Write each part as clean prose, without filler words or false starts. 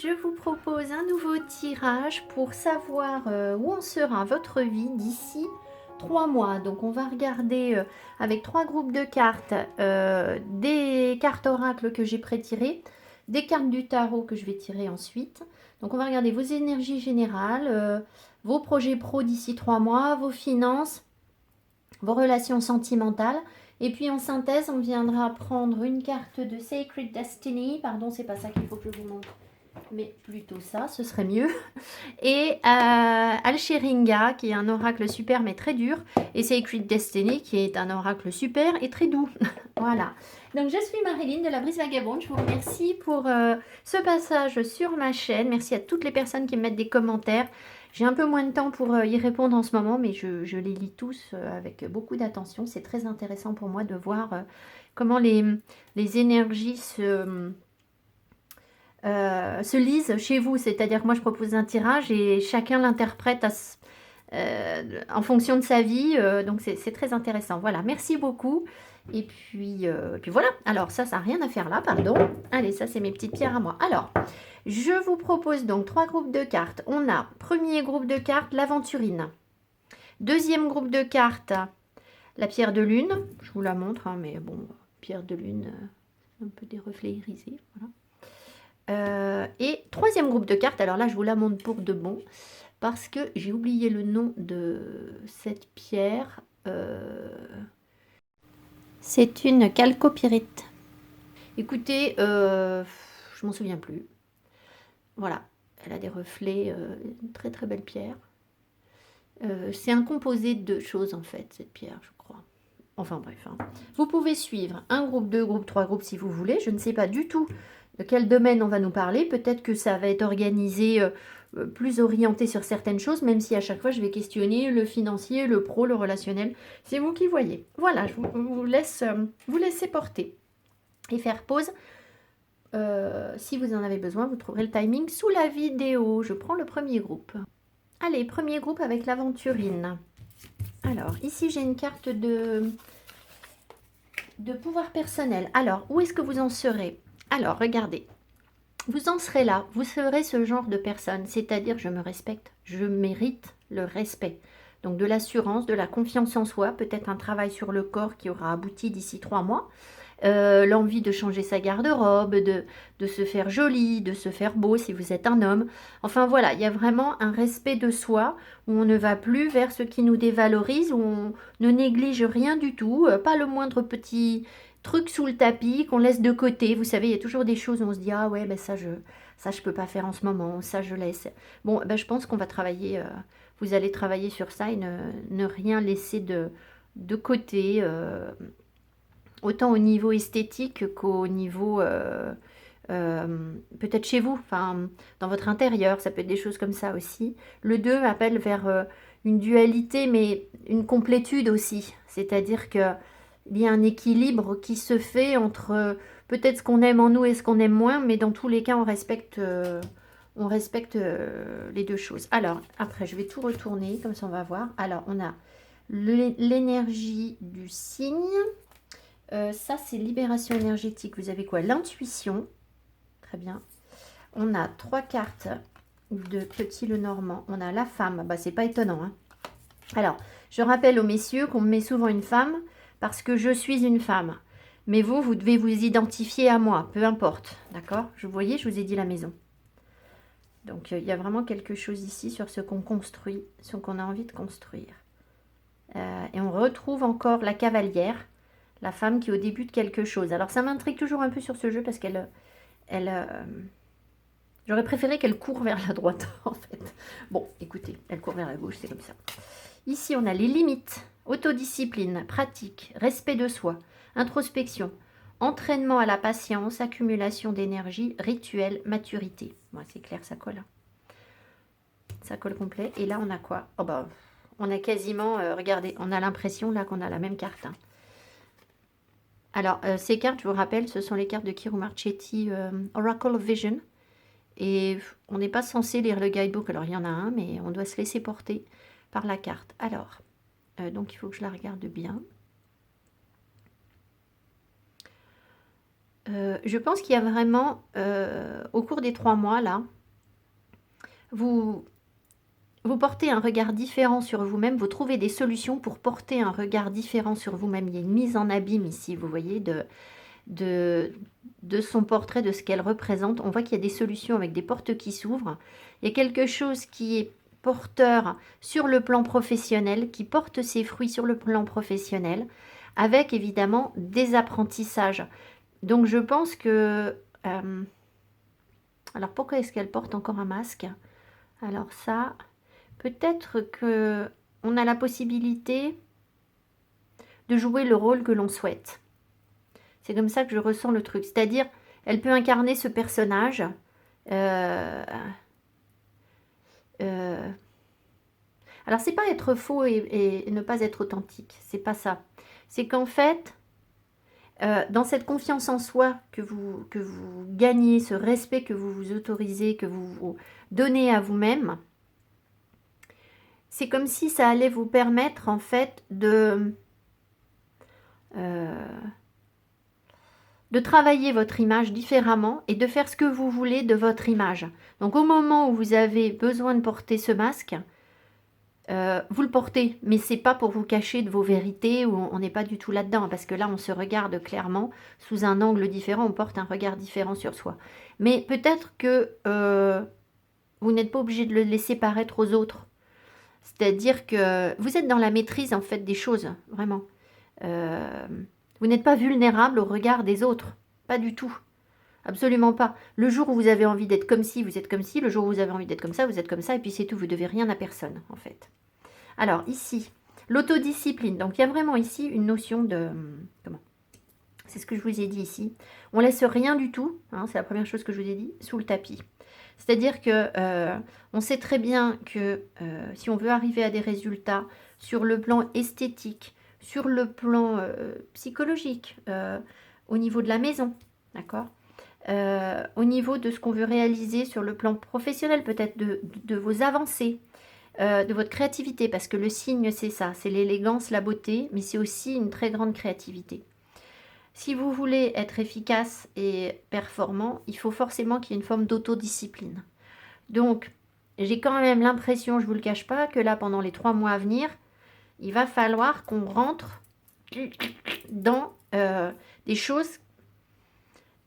je vous propose un nouveau tirage pour savoir où en sera votre vie d'ici 3 mois. Donc on va regarder avec 3 groupes de cartes, des cartes oracles que j'ai pré-tirées, des cartes du tarot que je vais tirer ensuite. Donc on va regarder vos énergies générales, vos projets pro d'ici 3 mois, vos finances, vos relations sentimentales. Et puis en synthèse, on viendra prendre une carte de Sacred Destiny. Pardon, c'est pas ça qu'il faut que je vous montre, mais plutôt ça, ce serait mieux. Et Alcheringa, qui est un oracle super mais très dur. Et Sacred Destiny, qui est un oracle super et très doux. Voilà. Donc je suis Marilyn de la Brise Vagabonde. Je vous remercie pour ce passage sur ma chaîne. Merci à toutes les personnes qui me mettent des commentaires. J'ai un peu moins de temps pour y répondre en ce moment, mais je les lis tous avec beaucoup d'attention. C'est très intéressant pour moi de voir comment les énergies se lisent chez vous. C'est-à-dire que moi, je propose un tirage et chacun l'interprète en fonction de sa vie. Donc, c'est très intéressant. Voilà, merci beaucoup. Et puis voilà. Alors, ça n'a rien à faire là, pardon. Allez, ça, c'est mes petites pierres à moi. Alors, je vous propose donc 3 groupes de cartes. On a, premier groupe de cartes, l'aventurine. Deuxième groupe de cartes, la pierre de lune. Je vous la montre, hein, mais bon, pierre de lune, un peu des reflets irisés. Voilà. Et troisième groupe de cartes, alors là, je vous la montre pour de bon, parce que j'ai oublié le nom de cette pierre. C'est une chalcopyrite. Écoutez, je m'en souviens plus. Voilà, elle a des reflets, une très très belle pierre. C'est un composé de choses en fait, cette pierre, je crois. Enfin bref, hein. Vous pouvez suivre un groupe, 2 groupes, 3 groupes si vous voulez. Je ne sais pas du tout de quel domaine on va nous parler. Peut-être que ça va être organisé plus orienté sur certaines choses, même si à chaque fois je vais questionner le financier, le pro, le relationnel. C'est vous qui voyez. Voilà, je vous laisse vous laisser porter et faire pause. Si vous en avez besoin, vous trouverez le timing sous la vidéo. Je prends le premier groupe. Allez, premier groupe avec l'aventurine. Alors, ici, j'ai une carte de pouvoir personnel. Alors, où est-ce que vous en serez? Alors, regardez. Vous en serez là. Vous serez ce genre de personne. C'est-à-dire, je me respecte. Je mérite le respect. Donc, de l'assurance, de la confiance en soi. Peut-être un travail sur le corps qui aura abouti d'ici 3 mois. L'envie de changer sa garde-robe, de se faire joli, de se faire beau si vous êtes un homme. Enfin voilà, il y a vraiment un respect de soi où on ne va plus vers ce qui nous dévalorise, où on ne néglige rien du tout, pas le moindre petit truc sous le tapis qu'on laisse de côté. Vous savez, il y a toujours des choses où on se dit ah ouais, ben ça je peux pas faire en ce moment, ça je laisse. Bon, ben je pense qu'on va travailler, vous allez travailler sur ça et ne rien laisser de côté. Autant au niveau esthétique qu'au niveau peut-être chez vous, enfin dans votre intérieur, ça peut être des choses comme ça aussi. Le 2 appelle vers une dualité, mais une complétude aussi. C'est-à-dire qu'il y a un équilibre qui se fait entre peut-être ce qu'on aime en nous et ce qu'on aime moins, mais dans tous les cas, on respecte les deux choses. Alors, après, je vais tout retourner, comme ça on va voir. Alors, on a l'énergie du signe. Ça, c'est libération énergétique. Vous avez quoi? L'intuition. Très bien. On a 3 cartes de Petit Lenormand. On a la femme. Bah, c'est pas étonnant, hein. Alors, je rappelle aux messieurs qu'on me met souvent une femme parce que je suis une femme. Mais vous, vous devez vous identifier à moi, peu importe. D'accord? Vous voyez, je vous ai dit la maison. Donc, il y a vraiment quelque chose ici sur ce qu'on construit, ce qu'on a envie de construire. Et on retrouve encore la cavalière. La femme qui est au début de quelque chose. Alors ça m'intrigue toujours un peu sur ce jeu parce j'aurais préféré qu'elle court vers la droite en fait. Bon, écoutez, elle court vers la gauche, c'est comme ça. Ici, on a les limites, autodiscipline, pratique, respect de soi, introspection, entraînement à la patience, accumulation d'énergie, rituel, maturité. Bon, c'est clair, ça colle. Ça colle complet. Et là, on a quoi? Oh bah, on a quasiment, regardez, on a l'impression là qu'on a la même carte, hein. Alors, ces cartes, je vous rappelle, ce sont les cartes de Kiro Marchetti, Oracle of Vision. Et on n'est pas censé lire le guidebook, alors il y en a un, mais on doit se laisser porter par la carte. Alors, donc il faut que je la regarde bien. Je pense qu'il y a vraiment, au cours des 3 mois, là, vous, vous portez un regard différent sur vous-même, vous trouvez des solutions pour porter un regard différent sur vous-même. Il y a une mise en abîme ici, vous voyez, de, de son portrait, de ce qu'elle représente. On voit qu'il y a des solutions avec des portes qui s'ouvrent. Il y a quelque chose qui est porteur sur le plan professionnel, qui porte ses fruits sur le plan professionnel, avec évidemment des apprentissages. Donc je pense que... alors pourquoi est-ce qu'elle porte encore un masque? Alors ça, peut-être que on a la possibilité de jouer le rôle que l'on souhaite. C'est comme ça que je ressens le truc. C'est-à-dire, elle peut incarner ce personnage. Euh, euh, alors, c'est pas être faux et ne pas être authentique. C'est pas ça. C'est qu'en fait, dans cette confiance en soi que vous gagnez, ce respect que vous vous autorisez, que vous vous donnez à vous-même, c'est comme si ça allait vous permettre, en fait, de travailler votre image différemment et de faire ce que vous voulez de votre image. Donc au moment où vous avez besoin de porter ce masque, vous le portez, mais c'est pas pour vous cacher de vos vérités, ou on n'est pas du tout là-dedans, parce que là on se regarde clairement sous un angle différent, on porte un regard différent sur soi. Mais peut-être que vous n'êtes pas obligé de le laisser paraître aux autres. C'est-à-dire que vous êtes dans la maîtrise en fait des choses, vraiment. Vous n'êtes pas vulnérable au regard des autres, pas du tout. Absolument pas. Le jour où vous avez envie d'être comme ci, vous êtes comme ci. Le jour où vous avez envie d'être comme ça, vous êtes comme ça. Et puis c'est tout. Vous devez rien à personne, en fait. Alors, ici, l'autodiscipline. Donc, il y a vraiment ici une notion de... Comment? C'est ce que je vous ai dit ici. On laisse rien du tout, hein, c'est la première chose que je vous ai dit, sous le tapis. C'est-à-dire que on sait très bien que si on veut arriver à des résultats sur le plan esthétique, sur le plan psychologique, au niveau de la maison, d'accord, au niveau de ce qu'on veut réaliser sur le plan professionnel, peut-être de vos avancées, de votre créativité, parce que le signe, c'est ça, c'est l'élégance, la beauté, mais c'est aussi une très grande créativité. Si vous voulez être efficace et performant, il faut forcément qu'il y ait une forme d'autodiscipline. Donc, j'ai quand même l'impression, je ne vous le cache pas, que là, pendant les 3 mois à venir, il va falloir qu'on rentre dans des choses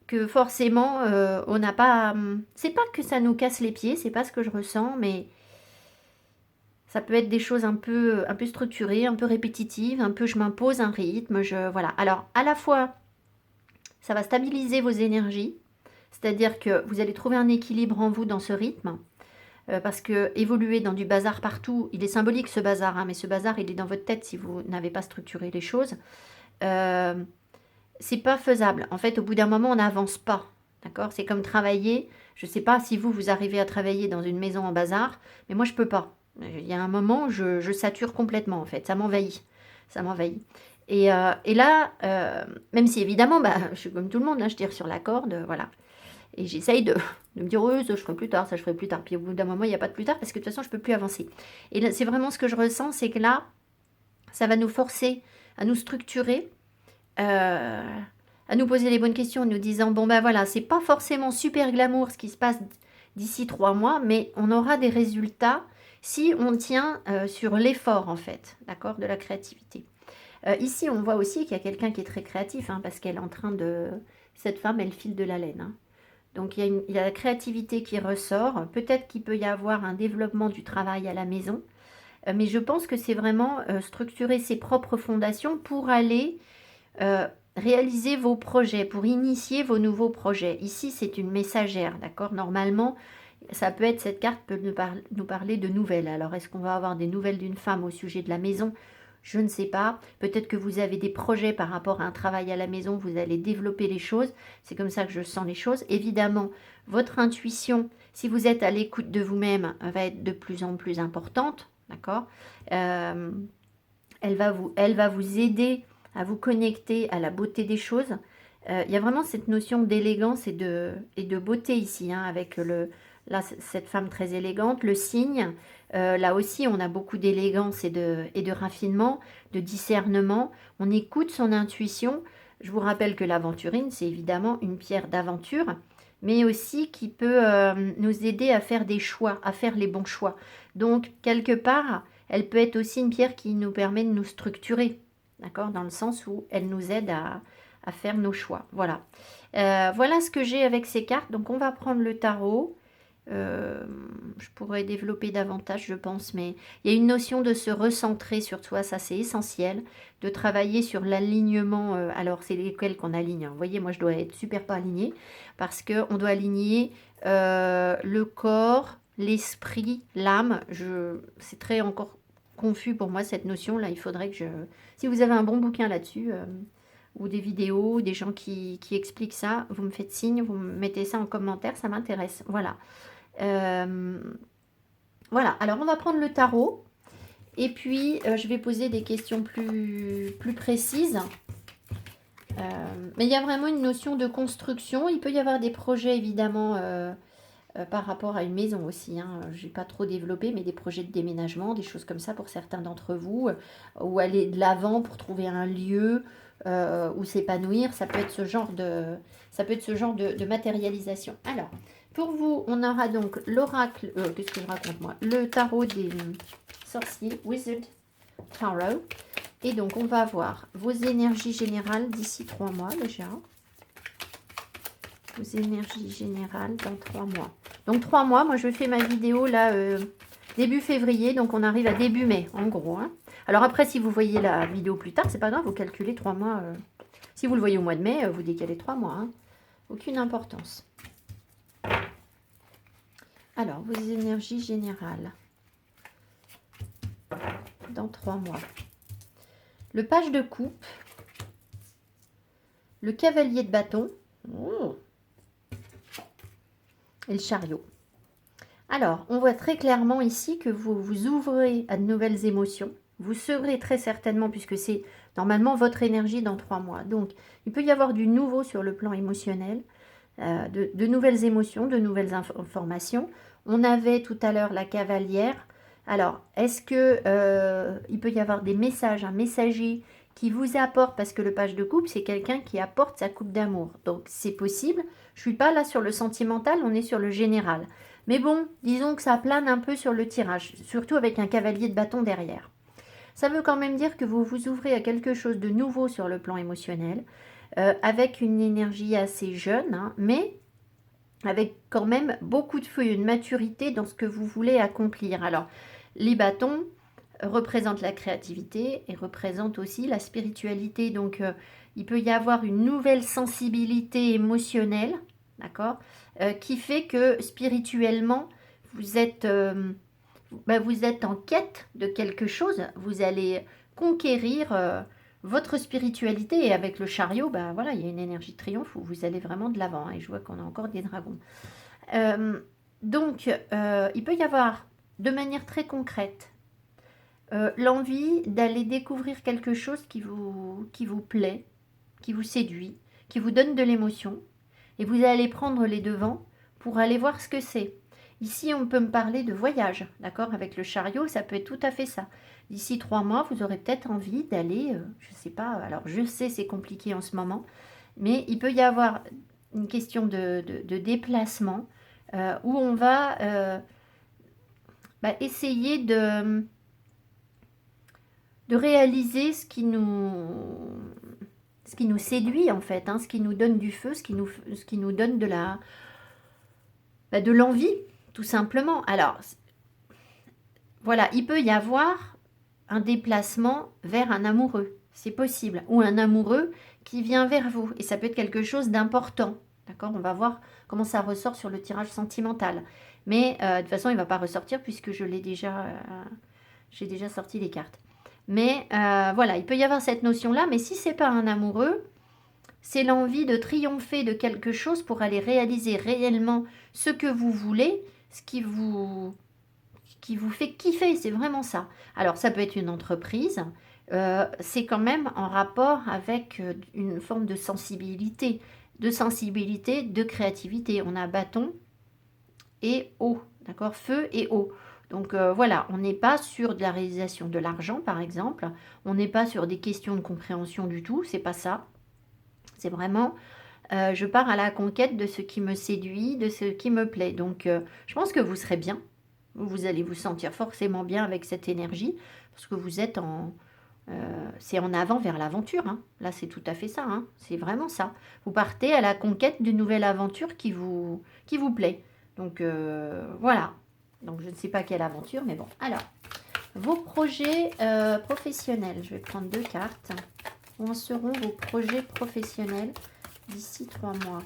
que forcément on n'a pas... C'est pas que ça nous casse les pieds, c'est pas ce que je ressens, mais ça peut être des choses un peu structurées, un peu répétitives, un peu je m'impose un rythme, voilà. Alors, à la fois, ça va stabiliser vos énergies, c'est-à-dire que vous allez trouver un équilibre en vous dans ce rythme, parce que évoluer dans du bazar partout, il est symbolique ce bazar, hein, mais ce bazar, il est dans votre tête si vous n'avez pas structuré les choses. C'est pas faisable. En fait, au bout d'un moment, on n'avance pas. D'accord? C'est comme travailler. Je ne sais pas si vous arrivez à travailler dans une maison en bazar, mais moi, je peux pas. Il y a un moment, je sature complètement, en fait. Ça m'envahit. Ça m'envahit. Et là, même si évidemment, bah, je suis comme tout le monde, là, je tire sur la corde, voilà. Et j'essaye de me dire, oui, ça je ferai plus tard, ça je ferai plus tard. Puis au bout d'un moment, il n'y a pas de plus tard parce que de toute façon, je ne peux plus avancer. Et là, c'est vraiment ce que je ressens, c'est que là, ça va nous forcer à nous structurer, à nous poser les bonnes questions en nous disant, bon ben voilà, c'est pas forcément super glamour ce qui se passe d'ici 3 mois, mais on aura des résultats si on tient sur l'effort en fait, d'accord, de la créativité. Ici, on voit aussi qu'il y a quelqu'un qui est très créatif, hein, parce qu'elle est en train de... Cette femme, elle file de la laine, hein. Donc, il y a la créativité qui ressort. Peut-être qu'il peut y avoir un développement du travail à la maison. Mais je pense que c'est vraiment structurer ses propres fondations pour aller réaliser vos projets, pour initier vos nouveaux projets. Ici, c'est une messagère, d'accord? Normalement, ça peut être, cette carte peut nous parler de nouvelles. Alors, est-ce qu'on va avoir des nouvelles d'une femme au sujet de la maison? Je ne sais pas. Peut-être que vous avez des projets par rapport à un travail à la maison, vous allez développer les choses. C'est comme ça que je sens les choses. Évidemment, votre intuition, si vous êtes à l'écoute de vous-même, va être de plus en plus importante. D'accord? Elle va vous aider à vous connecter à la beauté des choses. Il y a vraiment cette notion d'élégance et de beauté ici, hein, avec là, cette femme très élégante, le cygne. Là aussi, on a beaucoup d'élégance et de raffinement, de discernement. On écoute son intuition. Je vous rappelle que l'aventurine, c'est évidemment une pierre d'aventure. mais aussi qui peut nous aider à faire des choix, à faire les bons choix. Donc, quelque part, elle peut être aussi une pierre qui nous permet de nous structurer, d'accord? Dans le sens où elle nous aide à faire nos choix. Voilà. Voilà ce que j'ai avec ces cartes. Donc, on va prendre le tarot. Je pourrais développer davantage, je pense, mais il y a une notion de se recentrer sur soi, ça c'est essentiel, de travailler sur l'alignement. Alors, c'est lesquels qu'on aligne, hein. Vous voyez, moi je dois être super pas alignée parce qu'on doit aligner le corps, l'esprit, l'âme. C'est très encore confus pour moi cette notion-là. Il faudrait que je... Si vous avez un bon bouquin là-dessus, ou des vidéos, des gens qui expliquent ça, vous me faites signe, vous me mettez ça en commentaire, ça m'intéresse. Voilà. Voilà, alors on va prendre le tarot et puis je vais poser des questions plus précises. Mais il y a vraiment une notion de construction. Il peut y avoir des projets évidemment par rapport à une maison aussi. Hein. Je n'ai pas trop développé, mais des projets de déménagement, des choses comme ça pour certains d'entre vous, ou aller de l'avant pour trouver un lieu où s'épanouir. Ça peut être ce genre de matérialisation. Alors, pour vous, on aura donc l'oracle, qu'est-ce que je raconte moi? Le tarot des sorciers, Wizard Tarot. Et donc, on va voir vos énergies générales d'ici 3 mois déjà. Vos énergies générales dans 3 mois. Donc 3 mois, moi je fais ma vidéo là début février, donc on arrive à début mai en gros. Hein. Alors après, si vous voyez la vidéo plus tard, c'est pas grave, vous calculez 3 mois. Si vous le voyez au mois de mai, vous décalez 3 mois. Hein. Aucune importance. Alors, vos énergies générales dans 3 mois. Le page de coupe, le cavalier de bâton et le chariot. Alors, on voit très clairement ici que vous vous ouvrez à de nouvelles émotions. Vous serez très certainement, puisque c'est normalement votre énergie dans 3 mois. Donc, il peut y avoir du nouveau sur le plan émotionnel, de nouvelles émotions, de nouvelles informations. On avait tout à l'heure la cavalière. Alors, est-ce que il peut y avoir des messages, un messager qui vous apporte, parce que le page de coupe, c'est quelqu'un qui apporte sa coupe d'amour. Donc, c'est possible. Je ne suis pas là sur le sentimental, on est sur le général. Mais bon, disons que ça plane un peu sur le tirage, surtout avec un cavalier de bâton derrière. Ça veut quand même dire que vous vous ouvrez à quelque chose de nouveau sur le plan émotionnel, avec une énergie assez jeune, hein, mais avec quand même beaucoup de feu, une maturité dans ce que vous voulez accomplir. Alors, les bâtons représentent la créativité et représentent aussi la spiritualité. Donc, il peut y avoir une nouvelle sensibilité émotionnelle, d'accord, qui fait que spirituellement, vous êtes en quête de quelque chose. Vous allez conquérir votre spiritualité. Et avec le chariot, voilà, il y a une énergie de triomphe où vous allez vraiment de l'avant. Et je vois qu'on a encore des dragons. Donc, il peut y avoir, de manière très concrète, l'envie d'aller découvrir quelque chose qui vous plaît, qui vous séduit, qui vous donne de l'émotion. Et vous allez prendre les devants pour aller voir ce que c'est. Ici, on peut me parler de voyage, d'accord? Avec le chariot, ça peut être tout à fait ça. D'ici 3 mois, vous aurez peut-être envie d'aller, je ne sais pas, alors je sais, c'est compliqué en ce moment, mais il peut y avoir une question de déplacement où on va essayer de réaliser ce qui nous séduit en fait, hein, ce qui nous donne du feu, ce qui nous donne de l'envie, tout simplement. Alors, voilà, il peut y avoir un déplacement vers un amoureux, c'est possible, ou un amoureux qui vient vers vous, et ça peut être quelque chose d'important, d'accord? On va voir comment ça ressort sur le tirage sentimental, mais de toute façon, il ne va pas ressortir puisque j'ai déjà sorti les cartes. Mais voilà, il peut y avoir cette notion-là, mais si c'est pas un amoureux, c'est l'envie de triompher de quelque chose pour aller réaliser réellement ce que vous voulez, ce qui vous fait kiffer, c'est vraiment ça. Alors, ça peut être une entreprise, c'est quand même en rapport avec une forme de sensibilité, de créativité. On a bâton et eau, d'accord? Feu et eau. Donc voilà, on n'est pas sur de la réalisation de l'argent, par exemple. On n'est pas sur des questions de compréhension du tout, c'est pas ça. C'est vraiment Je pars à la conquête de ce qui me séduit, de ce qui me plaît. Donc, je pense que vous serez bien. Vous allez vous sentir forcément bien avec cette énergie, parce que vous êtes en... c'est en avant vers l'aventure, hein. Là, c'est tout à fait ça, hein. C'est vraiment ça. Vous partez à la conquête d'une nouvelle aventure qui vous plaît. Donc, voilà. Donc, je ne sais pas quelle aventure, mais bon. Alors, vos projets professionnels. Je vais prendre 2 cartes. Où en seront vos projets professionnels d'ici 3 mois?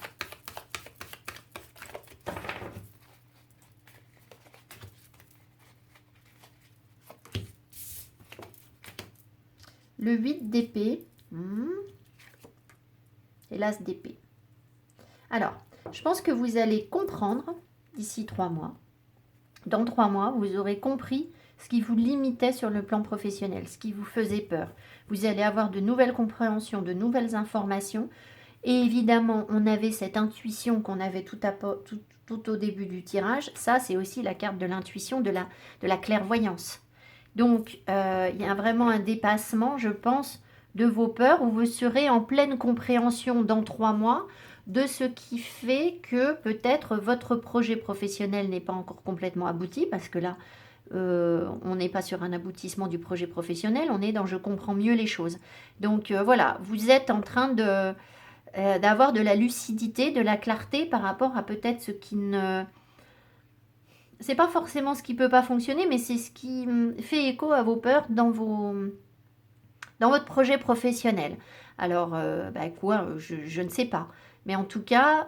Le 8 d'épée. Et l'as d'épée. Alors, je pense que vous allez comprendre d'ici 3 mois. Dans 3 mois, vous aurez compris ce qui vous limitait sur le plan professionnel, ce qui vous faisait peur. Vous allez avoir de nouvelles compréhensions, de nouvelles informations. Et évidemment, on avait cette intuition qu'on avait tout au début du tirage. Ça, c'est aussi la carte de l'intuition, de la clairvoyance. Donc, il y a vraiment un dépassement, je pense, de vos peurs, où vous serez en pleine compréhension dans 3 mois de ce qui fait que peut-être votre projet professionnel n'est pas encore complètement abouti, parce que là, on n'est pas sur un aboutissement du projet professionnel, on est dans je comprends mieux les choses. Donc voilà, vous êtes en train d'avoir de la lucidité, de la clarté par rapport à peut-être ce qui ne... C'est pas forcément ce qui peut pas fonctionner, mais c'est ce qui fait écho à vos peurs dans votre projet professionnel. Alors, je ne sais pas. Mais en tout cas,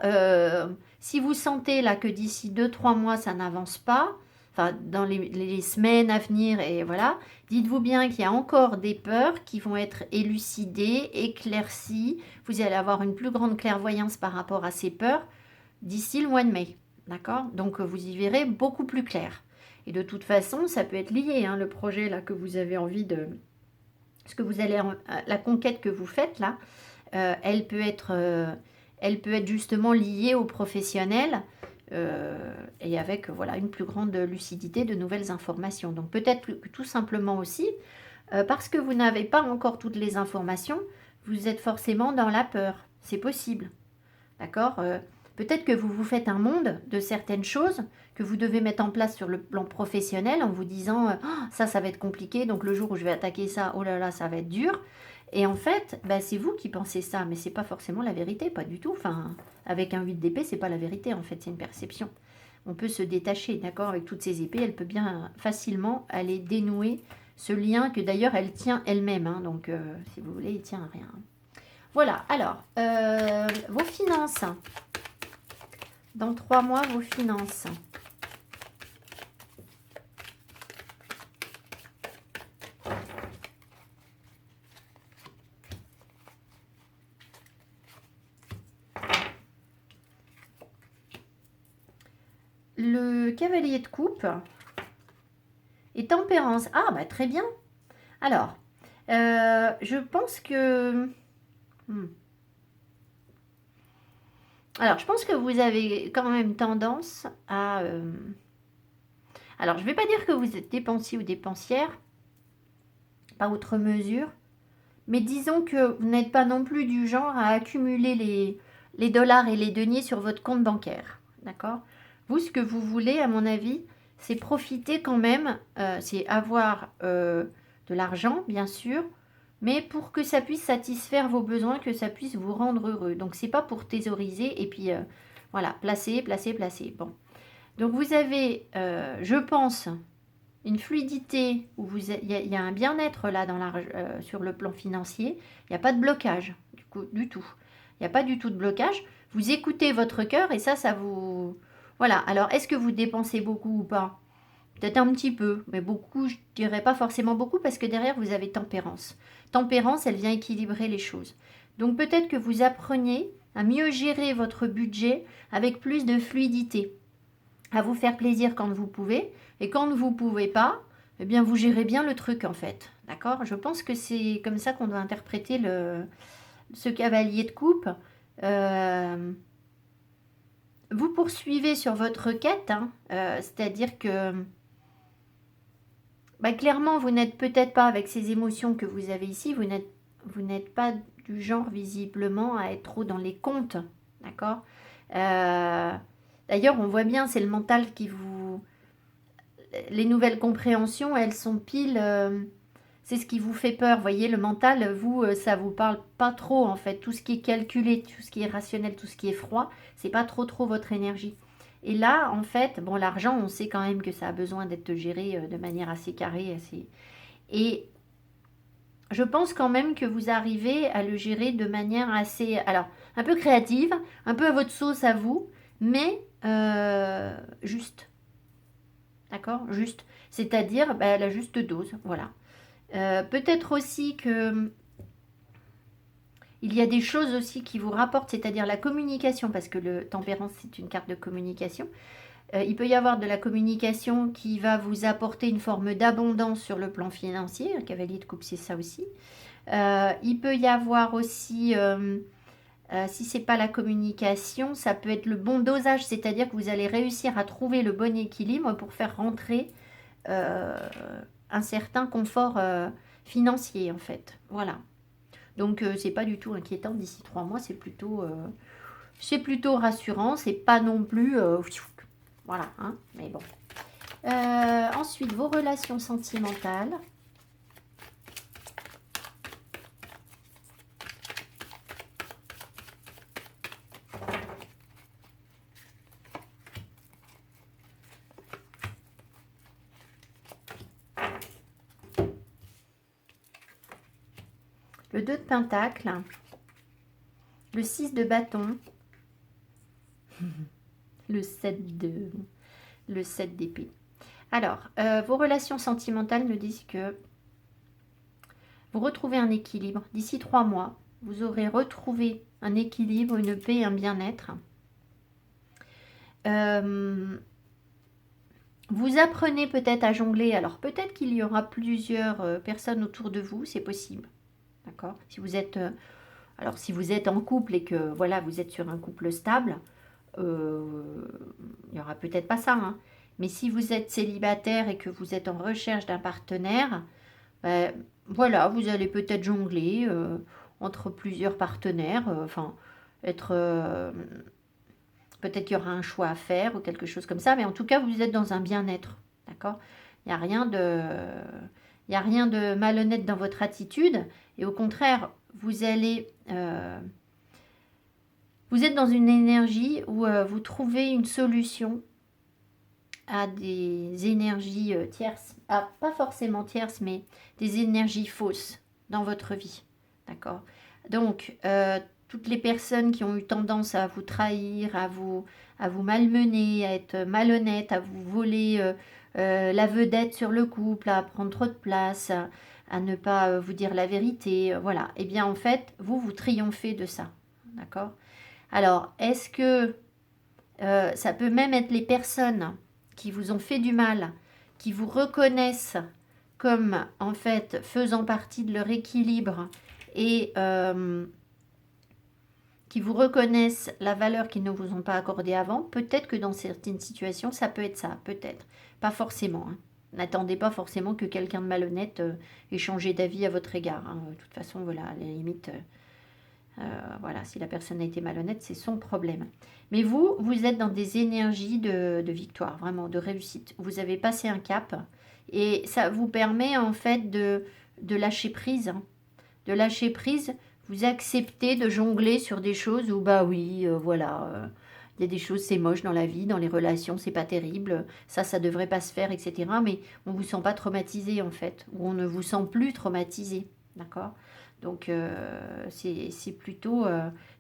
si vous sentez là que d'ici 2-3 mois, ça n'avance pas, enfin, dans les semaines à venir, et voilà, dites-vous bien qu'il y a encore des peurs qui vont être élucidées, éclaircies. Vous allez avoir une plus grande clairvoyance par rapport à ces peurs d'ici le mois de mai. D'accord? Donc, vous y verrez beaucoup plus clair. Et de toute façon, ça peut être lié, hein, le projet là que vous avez envie de... Parce que vous allez... La conquête que vous faites là, elle peut être justement liée au professionnel et avec voilà, une plus grande lucidité de nouvelles informations. Donc peut-être tout simplement aussi, parce que vous n'avez pas encore toutes les informations, vous êtes forcément dans la peur. C'est possible. D'accord? Peut-être que vous vous faites un monde de certaines choses que vous devez mettre en place sur le plan professionnel en vous disant ça va être compliqué, donc le jour où je vais attaquer ça, oh là là, ça va être dur. Et en fait, c'est vous qui pensez ça, mais c'est pas forcément la vérité, pas du tout. Enfin, avec un 8 d'épée, c'est pas la vérité, en fait, c'est une perception. On peut se détacher, d'accord, avec toutes ces épées, elle peut bien facilement aller dénouer ce lien que d'ailleurs elle tient elle-même, hein, donc si vous voulez, il tient à rien. Voilà, alors, vos finances. Dans 3 mois, vos finances. Le cavalier de coupe et tempérance. Ah, bah très bien. Alors, je pense que... Alors, je pense que vous avez quand même tendance à... Alors, je ne vais pas dire que vous êtes dépensier ou dépensière, pas outre mesure, mais disons que vous n'êtes pas non plus du genre à accumuler les dollars et les deniers sur votre compte bancaire. D'accord? Vous, ce que vous voulez, à mon avis, c'est profiter quand même, c'est avoir de l'argent, bien sûr, mais pour que ça puisse satisfaire vos besoins, que ça puisse vous rendre heureux. Donc, c'est pas pour thésauriser et puis, voilà, placer. Bon. Donc, vous avez, je pense, une fluidité, où il y a un bien-être là sur le plan financier. Il n'y a pas de blocage, du tout. Il n'y a pas du tout de blocage. Vous écoutez votre cœur et ça vous... Voilà. Alors, est-ce que vous dépensez beaucoup ou pas? Peut-être un petit peu, mais beaucoup, je dirais pas forcément beaucoup, parce que derrière, vous avez tempérance. Tempérance, elle vient équilibrer les choses. Donc, peut-être que vous appreniez à mieux gérer votre budget avec plus de fluidité, à vous faire plaisir quand vous pouvez, et quand vous ne pouvez pas, eh bien, vous gérez bien le truc, en fait. D'accord? Je pense que c'est comme ça qu'on doit interpréter ce cavalier de coupe. Vous poursuivez sur votre quête, hein, c'est-à-dire que clairement, vous n'êtes peut-être pas, avec ces émotions que vous avez ici, vous n'êtes pas du genre visiblement à être trop dans les comptes. d'accord? D'ailleurs, on voit bien, c'est le mental qui vous... Les nouvelles compréhensions, elles sont pile... c'est ce qui vous fait peur, vous voyez, le mental, vous, ça vous parle pas trop, en fait. Tout ce qui est calculé, tout ce qui est rationnel, tout ce qui est froid, c'est pas trop votre énergie. Et là, en fait, bon, l'argent, on sait quand même que ça a besoin d'être géré de manière assez carrée, assez... Et je pense quand même que vous arrivez à le gérer de manière assez, alors, un peu créative, un peu à votre sauce à vous, mais juste, d'accord? Juste, c'est-à-dire la juste dose, voilà. Peut-être aussi que il y a des choses aussi qui vous rapportent, c'est-à-dire la communication, parce que le tempérance, c'est une carte de communication. Il peut y avoir de la communication qui va vous apporter une forme d'abondance sur le plan financier. Un cavalier de coupe, c'est ça aussi. Il peut y avoir aussi, si c'est pas la communication, ça peut être le bon dosage, c'est-à-dire que vous allez réussir à trouver le bon équilibre pour faire rentrer euh, un certain confort financier en fait. Voilà. Donc c'est pas du tout inquiétant d'ici 3 mois, c'est plutôt rassurant, c'est pas non plus voilà, hein, mais bon. Ensuite, vos relations sentimentales. Le 2 de Pentacle, le 6 de bâton, le 7 de le 7 d'épée. Alors, vos relations sentimentales me disent que vous retrouvez un équilibre. D'ici 3 mois, vous aurez retrouvé un équilibre, une paix, un bien-être. Vous apprenez peut-être à jongler. Alors, peut-être qu'il y aura plusieurs personnes autour de vous, c'est possible. D'accord? Si vous êtes... alors, si vous êtes en couple et que, voilà, vous êtes sur un couple stable, il n'y aura peut-être pas ça, hein. Mais si vous êtes célibataire et que vous êtes en recherche d'un partenaire, voilà, vous allez peut-être jongler entre plusieurs partenaires, enfin, être... peut-être qu'il y aura un choix à faire ou quelque chose comme ça, mais en tout cas, vous êtes dans un bien-être, d'accord? Il n'y a rien de... Il n'y a rien de malhonnête dans votre attitude, et au contraire, vous allez... vous êtes dans une énergie où vous trouvez une solution à des énergies tierces, pas forcément tierces, mais des énergies fausses dans votre vie. D'accord? Donc, toutes les personnes qui ont eu tendance à vous trahir, à vous malmener, à être malhonnêtes, à vous voler la vedette sur le couple, à prendre trop de place, à ne pas vous dire la vérité, voilà. Eh bien, en fait, vous triomphez de ça. D'accord? Alors, est-ce que ça peut même être les personnes qui vous ont fait du mal, qui vous reconnaissent comme en fait faisant partie de leur équilibre et qui vous reconnaissent la valeur qu'ils ne vous ont pas accordée avant. Peut-être que dans certaines situations, ça peut être ça, peut-être. Pas forcément, hein. N'attendez pas forcément que quelqu'un de malhonnête ait changé d'avis à votre égard, hein. De toute façon, voilà, à la limite... voilà, si la personne a été malhonnête, c'est son problème. Mais vous, vous êtes dans des énergies de victoire, vraiment, de réussite. Vous avez passé un cap et ça vous permet en fait de lâcher prise, hein. De lâcher prise, vous acceptez de jongler sur des choses où, bah oui, voilà, il y a des choses, c'est moche dans la vie, dans les relations, c'est pas terrible, ça devrait pas se faire, etc. Mais on ne vous sent pas traumatisé en fait, ou on ne vous sent plus traumatisé, d'accord? Donc, c'est plutôt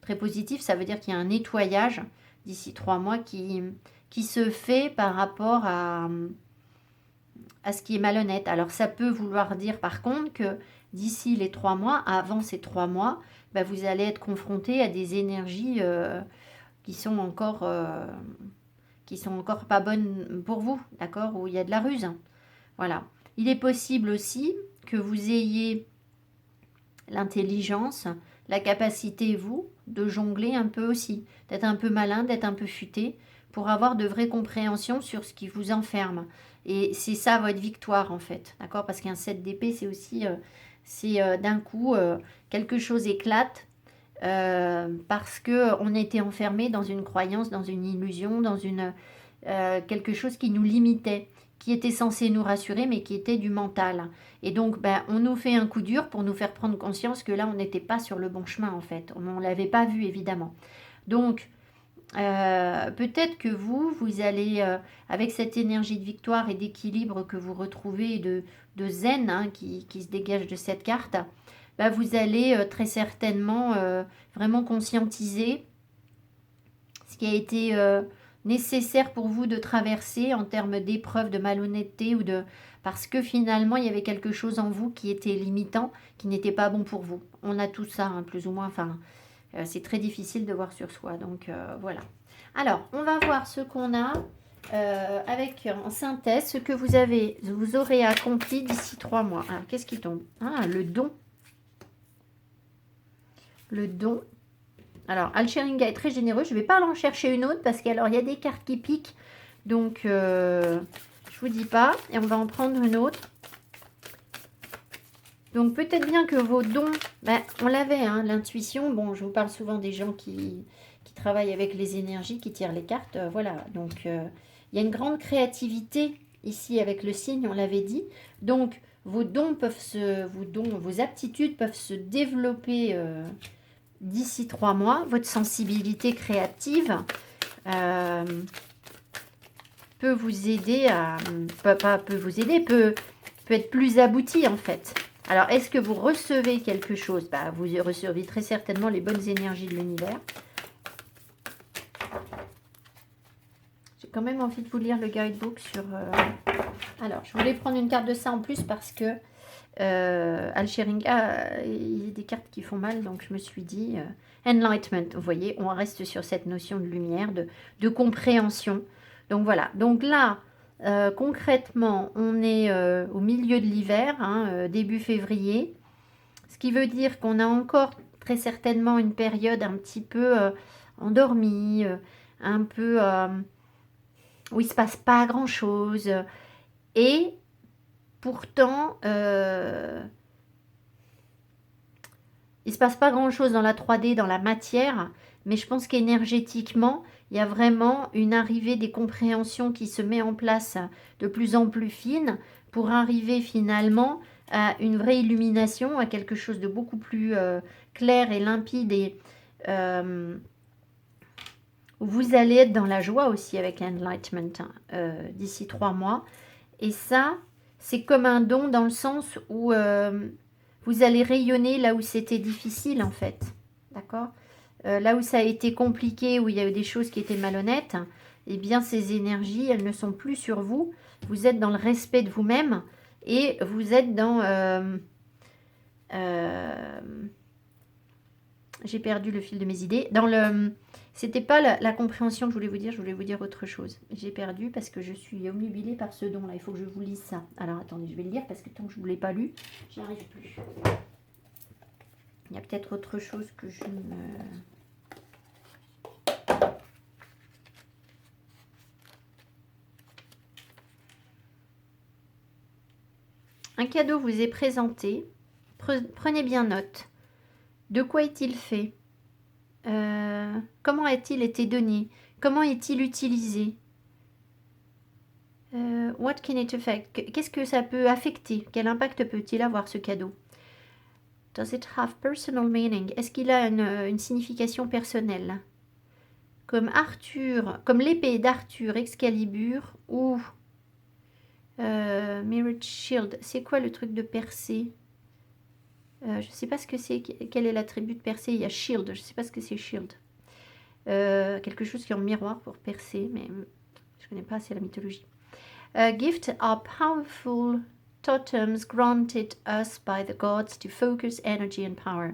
très positif. Ça veut dire qu'il y a un nettoyage d'ici 3 mois qui se fait par rapport à ce qui est malhonnête. Alors, ça peut vouloir dire par contre que d'ici les 3 mois, avant ces 3 mois, bah, vous allez être confronté à des énergies qui sont encore pas bonnes pour vous, d'accord? Où il y a de la ruse. Voilà. Il est possible aussi que vous ayez l'intelligence, la capacité, vous, de jongler un peu aussi, d'être un peu malin, d'être un peu futé, pour avoir de vraies compréhensions sur ce qui vous enferme. Et c'est ça votre victoire, en fait, d'accord? Parce qu'un 7 d'épée, c'est aussi, d'un coup, quelque chose éclate, parce qu'on était enfermé dans une croyance, dans une illusion, dans quelque chose qui nous limitait, qui était censé nous rassurer, mais qui était du mental. Et donc, ben, on nous fait un coup dur pour nous faire prendre conscience que là, on n'était pas sur le bon chemin, en fait. On ne l'avait pas vu, évidemment. Donc, peut-être que vous allez, avec cette énergie de victoire et d'équilibre que vous retrouvez, de zen hein, qui se dégage de cette carte, bah, vous allez très certainement vraiment conscientiser ce qui a été nécessaire pour vous de traverser en termes d'épreuves, de malhonnêteté parce que finalement il y avait quelque chose en vous qui était limitant, qui n'était pas bon pour vous. On a tout ça, hein, plus ou moins, enfin c'est très difficile de voir sur soi, donc voilà. Alors, on va voir ce qu'on a avec en synthèse, ce que vous aurez accompli d'ici 3 mois. Alors, qu'est-ce qui tombe? Ah, le don. Le don. Alors, Alcheringa est très généreux. Je ne vais pas en chercher une autre parce qu'il y a des cartes qui piquent. Donc, je vous dis pas. Et on va en prendre une autre. Donc, peut-être bien que vos dons, ben, on l'avait, hein, l'intuition. Bon, je vous parle souvent des gens qui travaillent avec les énergies, qui tirent les cartes. Voilà. Donc, il y a une grande créativité ici avec le signe, on l'avait dit. Donc, vos dons vos aptitudes peuvent se développer d'ici 3 mois. Votre sensibilité créative peut vous aider peut être plus aboutie en fait. Alors, est-ce que vous recevez quelque chose? Bah, vous recevez très certainement les bonnes énergies de l'univers. J'ai quand même envie de vous lire le guidebook sur... Alors, je voulais prendre une carte de ça en plus parce que Alcheringa, il y a des cartes qui font mal, donc je me suis dit... Enlightenment, vous voyez, on reste sur cette notion de lumière, de compréhension. Donc voilà, donc là... concrètement, on est au milieu de l'hiver, hein, début février, ce qui veut dire qu'on a encore très certainement une période un petit peu endormie, un peu où il ne se passe pas grand-chose. Et pourtant, il ne se passe pas grand-chose dans la 3D, dans la matière, mais je pense qu'énergétiquement, il y a vraiment une arrivée des compréhensions qui se met en place de plus en plus fine pour arriver finalement à une vraie illumination, à quelque chose de beaucoup plus clair et limpide et vous allez être dans la joie aussi avec Enlightenment d'ici 3 mois. Et ça, c'est comme un don dans le sens où vous allez rayonner là où c'était difficile en fait. D'accord? Là où ça a été compliqué, où il y a eu des choses qui étaient malhonnêtes, eh bien ces énergies, elles ne sont plus sur vous. Vous êtes dans le respect de vous-même et vous êtes dans... j'ai perdu le fil de mes idées. Dans le... C'était pas la compréhension que je voulais vous dire autre chose. J'ai perdu parce que je suis omnubilée par ce don-là. Il faut que je vous lise ça. Alors attendez, je vais le lire parce que tant que je ne vous l'ai pas lu, j'y arrive plus. Il y a peut-être autre chose que je ne... Un cadeau vous est présenté. Prenez bien note. De quoi est-il fait? Comment a-t-il été donné? Comment est-il utilisé? What can it affect? Qu'est-ce que ça peut affecter? Quel impact peut-il avoir ce cadeau? Does it have personal meaning? Est-ce qu'il a une signification personnelle? Comme Arthur, comme l'épée d'Arthur Excalibur ou Mirrored Shield. C'est quoi le truc de percer? Je ne sais pas ce que c'est. Quel est l'attribut de percer? Il y a Shield. Je ne sais pas ce que c'est Shield. Quelque chose qui est en miroir pour percer, mais je ne connais pas assez la mythologie. Gifts are powerful totems granted us by the gods to focus energy and power.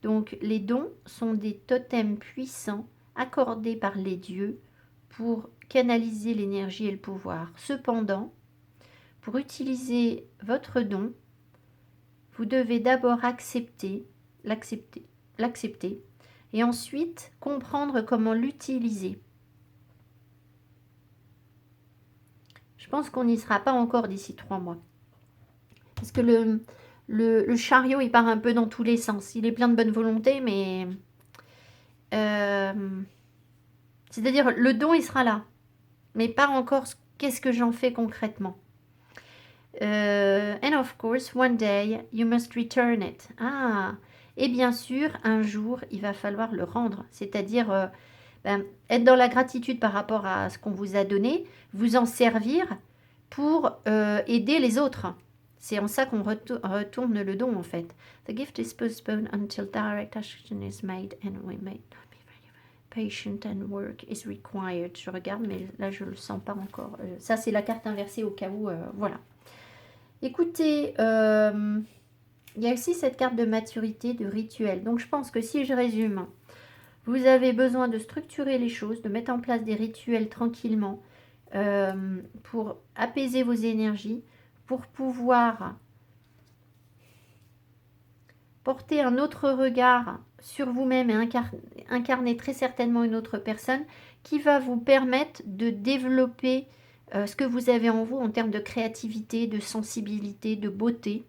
Donc, les dons sont des totems puissants accordés par les dieux pour canaliser l'énergie et le pouvoir. Cependant, pour utiliser votre don, vous devez d'abord l'accepter, et ensuite comprendre comment l'utiliser. Je pense qu'on n'y sera pas encore d'ici 3 mois. Parce que le chariot, il part un peu dans tous les sens. Il est plein de bonne volonté, mais... c'est-à-dire, le don, il sera là. Mais pas encore qu'est-ce que j'en fais concrètement. And of course, one day, you must return it. Ah, et bien sûr, un jour, il va falloir le rendre. C'est-à-dire, être dans la gratitude par rapport à ce qu'on vous a donné, vous en servir pour aider les autres. C'est en ça qu'on retourne le don, en fait. The gift is postponed until direct action is made and we may not be very patient and work is required. Je regarde, mais là, je ne le sens pas encore. Ça, c'est la carte inversée au cas où, voilà. Écoutez, il y a aussi cette carte de maturité, de rituel. Donc, je pense que si je résume, vous avez besoin de structurer les choses, de mettre en place des rituels tranquillement pour apaiser vos énergies, pour pouvoir porter un autre regard sur vous-même et incarner très certainement une autre personne qui va vous permettre de développer ce que vous avez en vous en termes de créativité, de sensibilité, de beauté.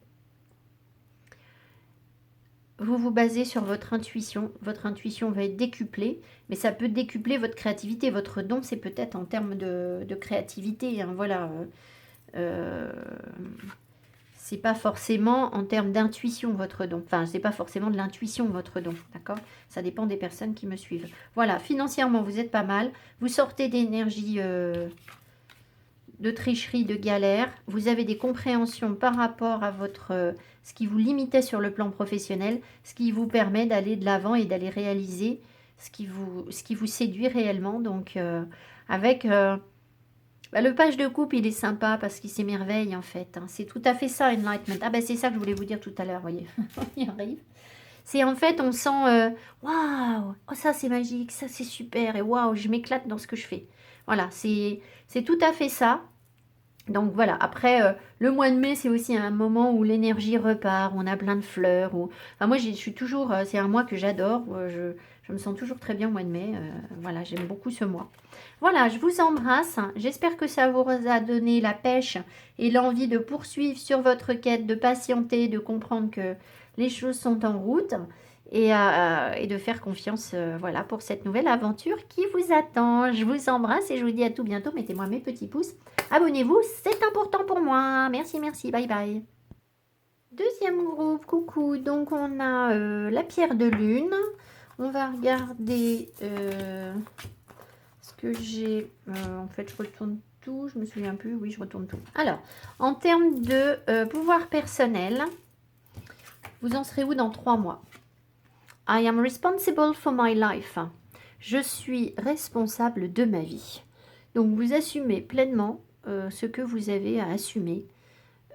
Vous vous basez sur votre intuition va être décuplée, mais ça peut décupler votre créativité. Votre don, c'est peut-être en termes de créativité, hein, voilà. C'est pas forcément en termes d'intuition votre don. Enfin, c'est pas forcément de l'intuition votre don, d'accord? Ça dépend des personnes qui me suivent. Voilà, financièrement, vous êtes pas mal. Vous sortez d'énergie de tricherie, de galère. Vous avez des compréhensions par rapport à votre ce qui vous limitait sur le plan professionnel, ce qui vous permet d'aller de l'avant et d'aller réaliser ce qui vous séduit réellement. Donc, avec... le page de coupe, il est sympa parce qu'il s'émerveille en fait. Hein. C'est tout à fait ça, Enlightenment. Ah ben c'est ça que je voulais vous dire tout à l'heure, voyez. On y arrive. C'est en fait, on sent, waouh, oh ça c'est magique, ça c'est super, et waouh, je m'éclate dans ce que je fais. Voilà, c'est tout à fait ça. Donc voilà, après, le mois de mai, c'est aussi un moment où l'énergie repart, où on a plein de fleurs. Enfin, moi, je suis toujours, c'est un mois que j'adore. Je me sens toujours très bien au mois de mai. Voilà, j'aime beaucoup ce mois. Voilà, je vous embrasse. J'espère que ça vous a donné la pêche et l'envie de poursuivre sur votre quête, de patienter, de comprendre que les choses sont en route et de faire confiance voilà, pour cette nouvelle aventure qui vous attend. Je vous embrasse et je vous dis à tout bientôt. Mettez-moi mes petits pouces. Abonnez-vous, c'est important pour moi. Merci, merci. Bye, bye. Deuxième groupe, coucou. Donc, on a la pierre de lune. On va regarder ce que j'ai. En fait, je retourne tout. Je me souviens plus. Oui, je retourne tout. Alors, en termes de pouvoir personnel, vous en serez où dans 3 mois? I am responsible for my life. Je suis responsable de ma vie. Donc, vous assumez pleinement ce que vous avez à assumer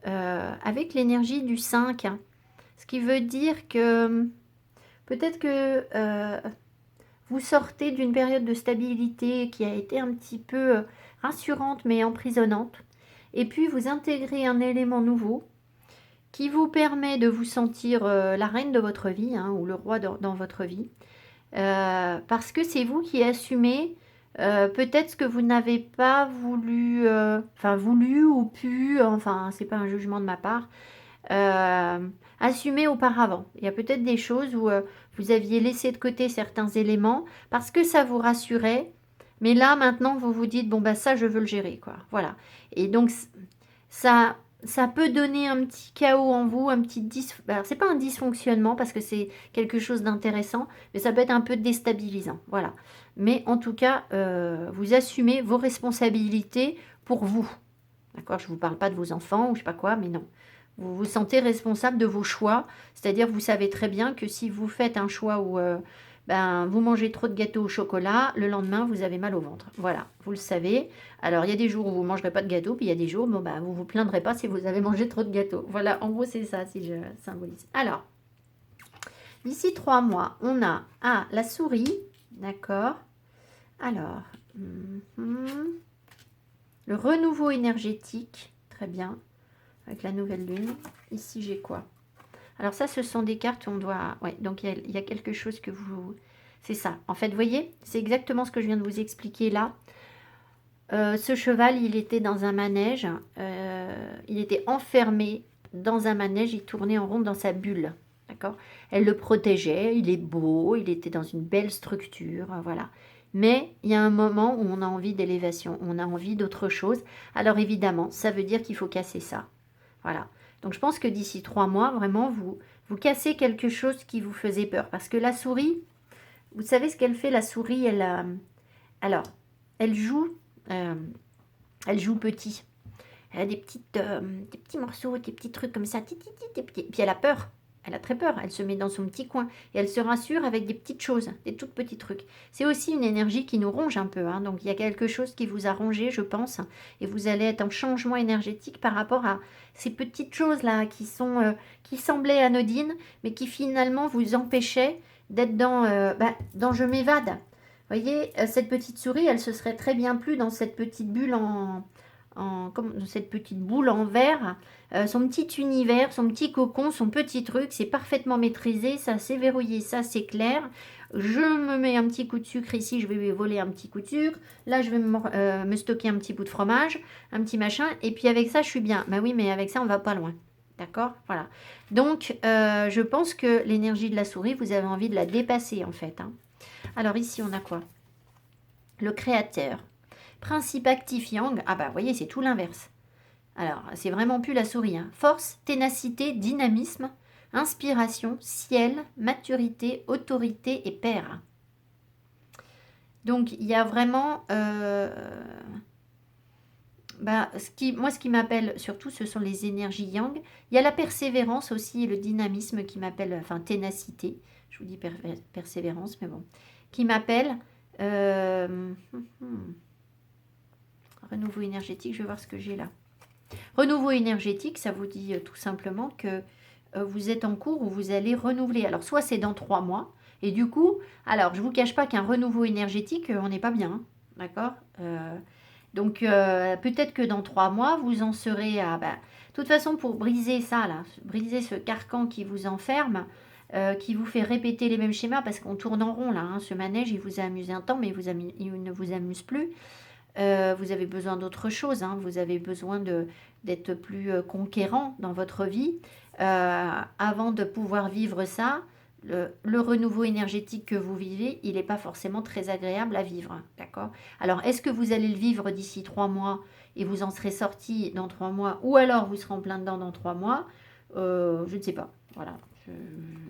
avec l'énergie du 5. Ce qui veut dire que peut-être que vous sortez d'une période de stabilité qui a été un petit peu rassurante mais emprisonnante. Et puis, vous intégrez un élément nouveau qui vous permet de vous sentir la reine de votre vie, hein, ou le roi dans votre vie, parce que c'est vous qui assumez peut-être ce que vous n'avez pas voulu, voulu ou pu, enfin, c'est pas un jugement de ma part, assumer auparavant. Il y a peut-être des choses où vous aviez laissé de côté certains éléments parce que ça vous rassurait, mais là, maintenant, vous vous dites, bon, bah ça, je veux le gérer, quoi. Voilà. Et donc, ça peut donner un petit chaos en vous, un petit alors, c'est pas un dysfonctionnement parce que c'est quelque chose d'intéressant, mais ça peut être un peu déstabilisant, voilà. Mais en tout cas, vous assumez vos responsabilités pour vous, d'accord? Je vous parle pas de vos enfants ou je sais pas quoi, mais non. Vous vous sentez responsable de vos choix, c'est-à-dire vous savez très bien que si vous faites un choix où vous mangez trop de gâteaux au chocolat, le lendemain, vous avez mal au ventre. Voilà, vous le savez. Alors, il y a des jours où vous ne mangerez pas de gâteau, puis il y a des jours où vous ne vous plaindrez pas si vous avez mangé trop de gâteaux. Voilà, en gros, c'est ça, si je symbolise. Alors, d'ici 3 mois, on a la souris, d'accord. Alors, le renouveau énergétique, très bien, avec la nouvelle lune. Ici, j'ai quoi? Alors ça, ce sont des cartes où on doit... Ouais, donc il y a quelque chose que vous... C'est ça. En fait, vous voyez, c'est exactement ce que je viens de vous expliquer là. Ce cheval, il était dans un manège. Il était enfermé dans un manège, il tournait en rond dans sa bulle. D'accord? Elle le protégeait, il est beau, il était dans une belle structure, voilà. Mais il y a un moment où on a envie d'élévation, on a envie d'autre chose. Alors évidemment, ça veut dire qu'il faut casser ça. Voilà. Donc je pense que d'ici 3 mois, vraiment, vous cassez quelque chose qui vous faisait peur. Parce que la souris, vous savez ce qu'elle fait, la souris, alors, elle joue, euh, elle joue petit. Elle a des petits morceaux, des petits trucs comme ça. Puis elle a peur. Elle a très peur. Elle se met dans son petit coin. Et elle se rassure avec des petites choses, des tout petits trucs. C'est aussi une énergie qui nous ronge un peu. Hein. Donc il y a quelque chose qui vous a rongé, je pense. Et vous allez être en changement énergétique par rapport à ces petites choses-là qui semblaient anodines, mais qui finalement vous empêchaient d'être dans je m'évade. Vous voyez, cette petite souris, elle se serait très bien plu dans cette petite bulle comme cette petite boule en verre, son petit univers, son petit cocon, son petit truc, c'est parfaitement maîtrisé, ça c'est verrouillé, ça c'est clair. Je me mets un petit coup de sucre ici, je vais lui voler un petit coup de sucre. Là, je vais me stocker un petit bout de fromage, un petit machin, et puis avec ça, je suis bien. Bah oui, mais avec ça, on va pas loin. D'accord? Voilà. Donc, je pense que l'énergie de la souris, vous avez envie de la dépasser, en fait. Hein. Alors ici, on a quoi? Le créateur. Principe actif yang, ah bah vous voyez, c'est tout l'inverse. Alors, c'est vraiment plus la souris. Hein. Force, ténacité, dynamisme, inspiration, ciel, maturité, autorité et pair. Donc, il y a vraiment... ce qui m'appelle surtout, ce sont les énergies yang. Il y a la persévérance aussi et le dynamisme qui m'appelle... Enfin, ténacité. Je vous dis persévérance, mais bon. Qui m'appelle... renouveau énergétique, je vais voir ce que j'ai là. Renouveau énergétique, ça vous dit tout simplement que vous êtes en cours où vous allez renouveler. Alors, soit c'est dans 3 mois, et du coup, alors, je ne vous cache pas qu'un renouveau énergétique, on n'est pas bien, hein, d'accord donc, peut-être que dans 3 mois, vous en serez à... de toute façon, pour briser ça, là, briser ce carcan qui vous enferme, qui vous fait répéter les mêmes schémas, parce qu'on tourne en rond, là, hein, ce manège, il vous a amusé un temps, mais il ne vous amuse plus. Vous avez besoin d'autre chose, hein. Vous avez besoin d'être plus conquérant dans votre vie. Avant de pouvoir vivre ça, le renouveau énergétique que vous vivez, il n'est pas forcément très agréable à vivre. D'accord? Alors, est-ce que vous allez le vivre d'ici 3 mois et vous en serez sorti dans 3 mois, ou alors vous serez en plein dedans dans 3 mois? Je ne sais pas. Voilà.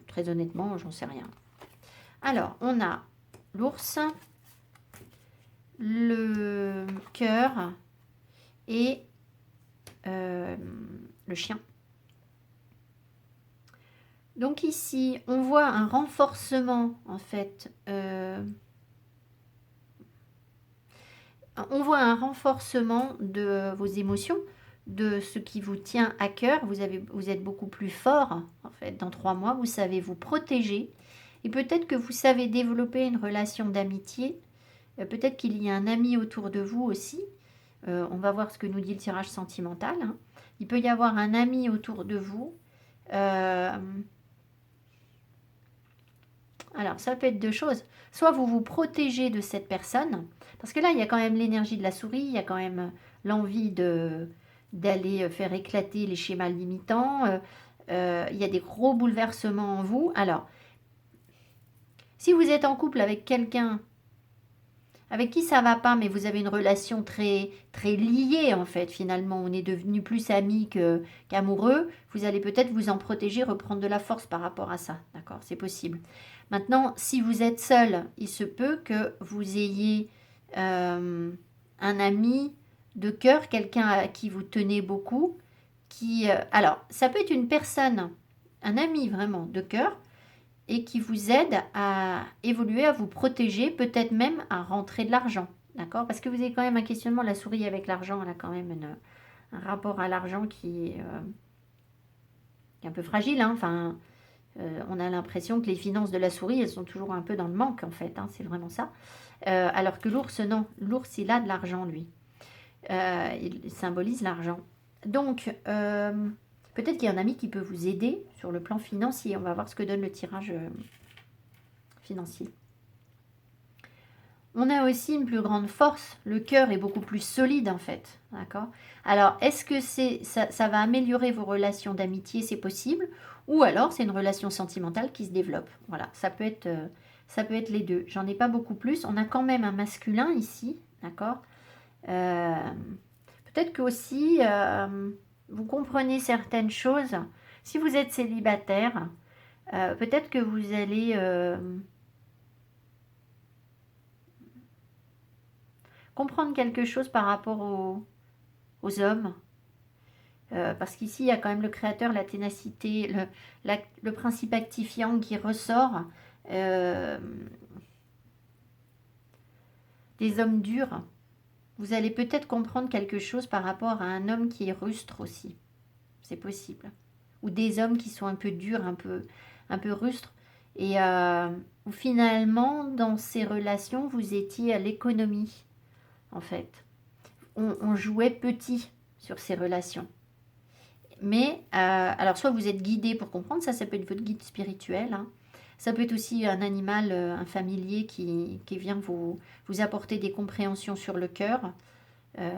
Très honnêtement, j'en sais rien. Alors, on a l'ours, le cœur et le chien. Donc ici, on voit un renforcement, en fait. On voit un renforcement de vos émotions, de ce qui vous tient à cœur. Vous êtes beaucoup plus fort, en fait, dans 3 mois. Vous savez vous protéger. Et peut-être que vous savez développer une relation d'amitié. Peut-être qu'il y a un ami autour de vous aussi. On va voir ce que nous dit le tirage sentimental. Hein. Il peut y avoir un ami autour de vous. Alors, ça peut être 2 choses. Soit vous vous protégez de cette personne, parce que là, il y a quand même l'énergie de la souris, il y a quand même l'envie d'aller faire éclater les schémas limitants. Il y a des gros bouleversements en vous. Alors, si vous êtes en couple avec quelqu'un avec qui ça va pas, mais vous avez une relation très, très liée en fait, finalement, on est devenu plus amis qu'amoureux, vous allez peut-être vous en protéger, reprendre de la force par rapport à ça, d'accord? C'est possible. Maintenant, si vous êtes seul, il se peut que vous ayez un ami de cœur, quelqu'un à qui vous tenez beaucoup, alors, ça peut être une personne, un ami vraiment de cœur, et qui vous aide à évoluer, à vous protéger, peut-être même à rentrer de l'argent. D'accord? Parce que vous avez quand même un questionnement, la souris avec l'argent, elle a quand même un rapport à l'argent qui est un peu fragile. Hein? Enfin, on a l'impression que les finances de la souris, elles sont toujours un peu dans le manque, en fait. Hein? C'est vraiment ça. Alors que l'ours, non. L'ours, il a de l'argent, lui. Il symbolise l'argent. Donc, peut-être qu'il y a un ami qui peut vous aider sur le plan financier. On va voir ce que donne le tirage financier. On a aussi une plus grande force. Le cœur est beaucoup plus solide en fait. D'accord. Alors, est-ce que ça va améliorer vos relations d'amitié? C'est possible. Ou alors, c'est une relation sentimentale qui se développe. Voilà, ça peut être les deux. J'en ai pas beaucoup plus. On a quand même un masculin ici. D'accord. Euh, Peut-être que aussi, vous comprenez certaines choses. Si vous êtes célibataire, peut-être que vous allez comprendre quelque chose par rapport aux hommes. Parce qu'ici, il y a quand même le créateur, la ténacité, le principe actifiant qui ressort. Euh, des hommes durs. Vous allez peut-être comprendre quelque chose par rapport à un homme qui est rustre aussi. C'est possible. Ou des hommes qui sont un peu durs, un peu rustres. Et où finalement, dans ces relations, vous étiez à l'économie, en fait. On jouait petit sur ces relations. Mais, alors, soit vous êtes guidé pour comprendre, ça peut être votre guide spirituel. Hein. Ça peut être aussi un animal, un familier qui vient vous apporter des compréhensions sur le cœur. Euh,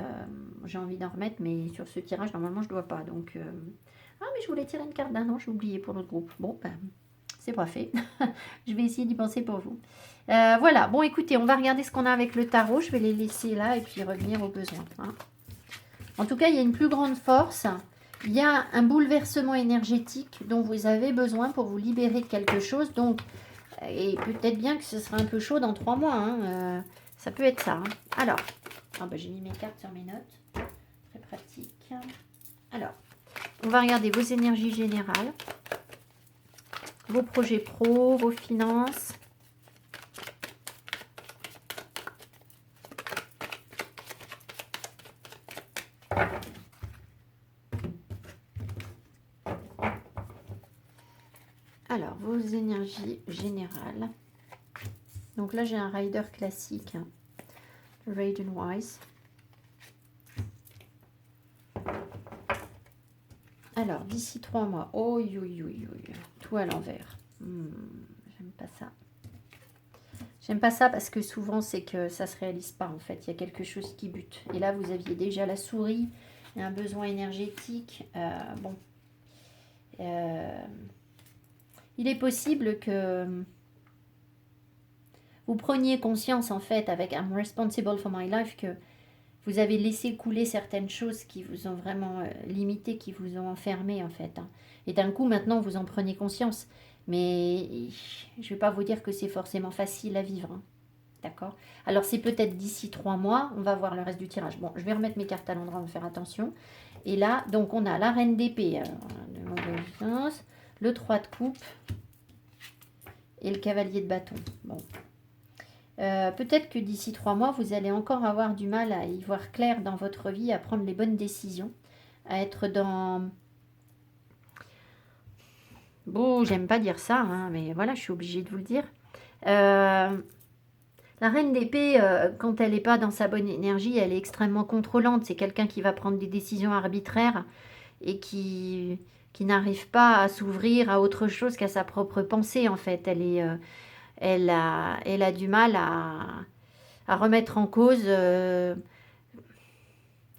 j'ai envie d'en remettre, mais sur ce tirage, normalement, je ne dois pas. Donc, ah, mais je voulais tirer une carte d'un an, j'ai oublié pour notre groupe. Bon, ben, c'est pas fait. Je vais essayer d'y penser pour vous. Voilà, bon, écoutez, on va regarder ce qu'on a avec le tarot. Je vais les laisser là et puis revenir aux besoins. Hein. En tout cas, il y a une plus grande force. Il y a un bouleversement énergétique dont vous avez besoin pour vous libérer de quelque chose. Donc, et peut-être bien que ce sera un peu chaud dans 3 mois. Hein. Ça peut être ça. Hein. Alors, j'ai mis mes cartes sur mes notes. Très pratique. Alors, on va regarder vos énergies générales, vos projets pro, vos finances. Alors, vos énergies générales. Donc là, j'ai un rider classique. Hein. Raiden Wise. Alors, d'ici 3 mois. Oh, tout à l'envers. J'aime pas ça. J'aime pas ça parce que souvent, c'est que ça se réalise pas, en fait. Il y a quelque chose qui bute. Et là, vous aviez déjà la souris. Il y a un besoin énergétique. Bon. Il est possible que vous preniez conscience, en fait, avec I'm responsible for my life, que vous avez laissé couler certaines choses qui vous ont vraiment limité, qui vous ont enfermé, en fait. Hein. Et d'un coup, maintenant, vous en prenez conscience. Mais je ne vais pas vous dire que c'est forcément facile à vivre. Hein. D'accord. Alors, c'est peut-être d'ici 3 mois. On va voir le reste du tirage. Bon, je vais remettre mes cartes à l'endroit, on va faire attention. Et là, donc, on a la reine d'épée. Le 3 de coupe. Et le cavalier de bâton. Bon. Peut-être que d'ici 3 mois, vous allez encore avoir du mal à y voir clair dans votre vie, à prendre les bonnes décisions, à être dans... Bon, j'aime pas dire ça, hein, mais voilà, je suis obligée de vous le dire. La reine d'épée, quand elle n'est pas dans sa bonne énergie, elle est extrêmement contrôlante. C'est quelqu'un qui va prendre des décisions arbitraires et qui n'arrive pas à s'ouvrir à autre chose qu'à sa propre pensée, en fait. Elle a du mal à remettre en cause.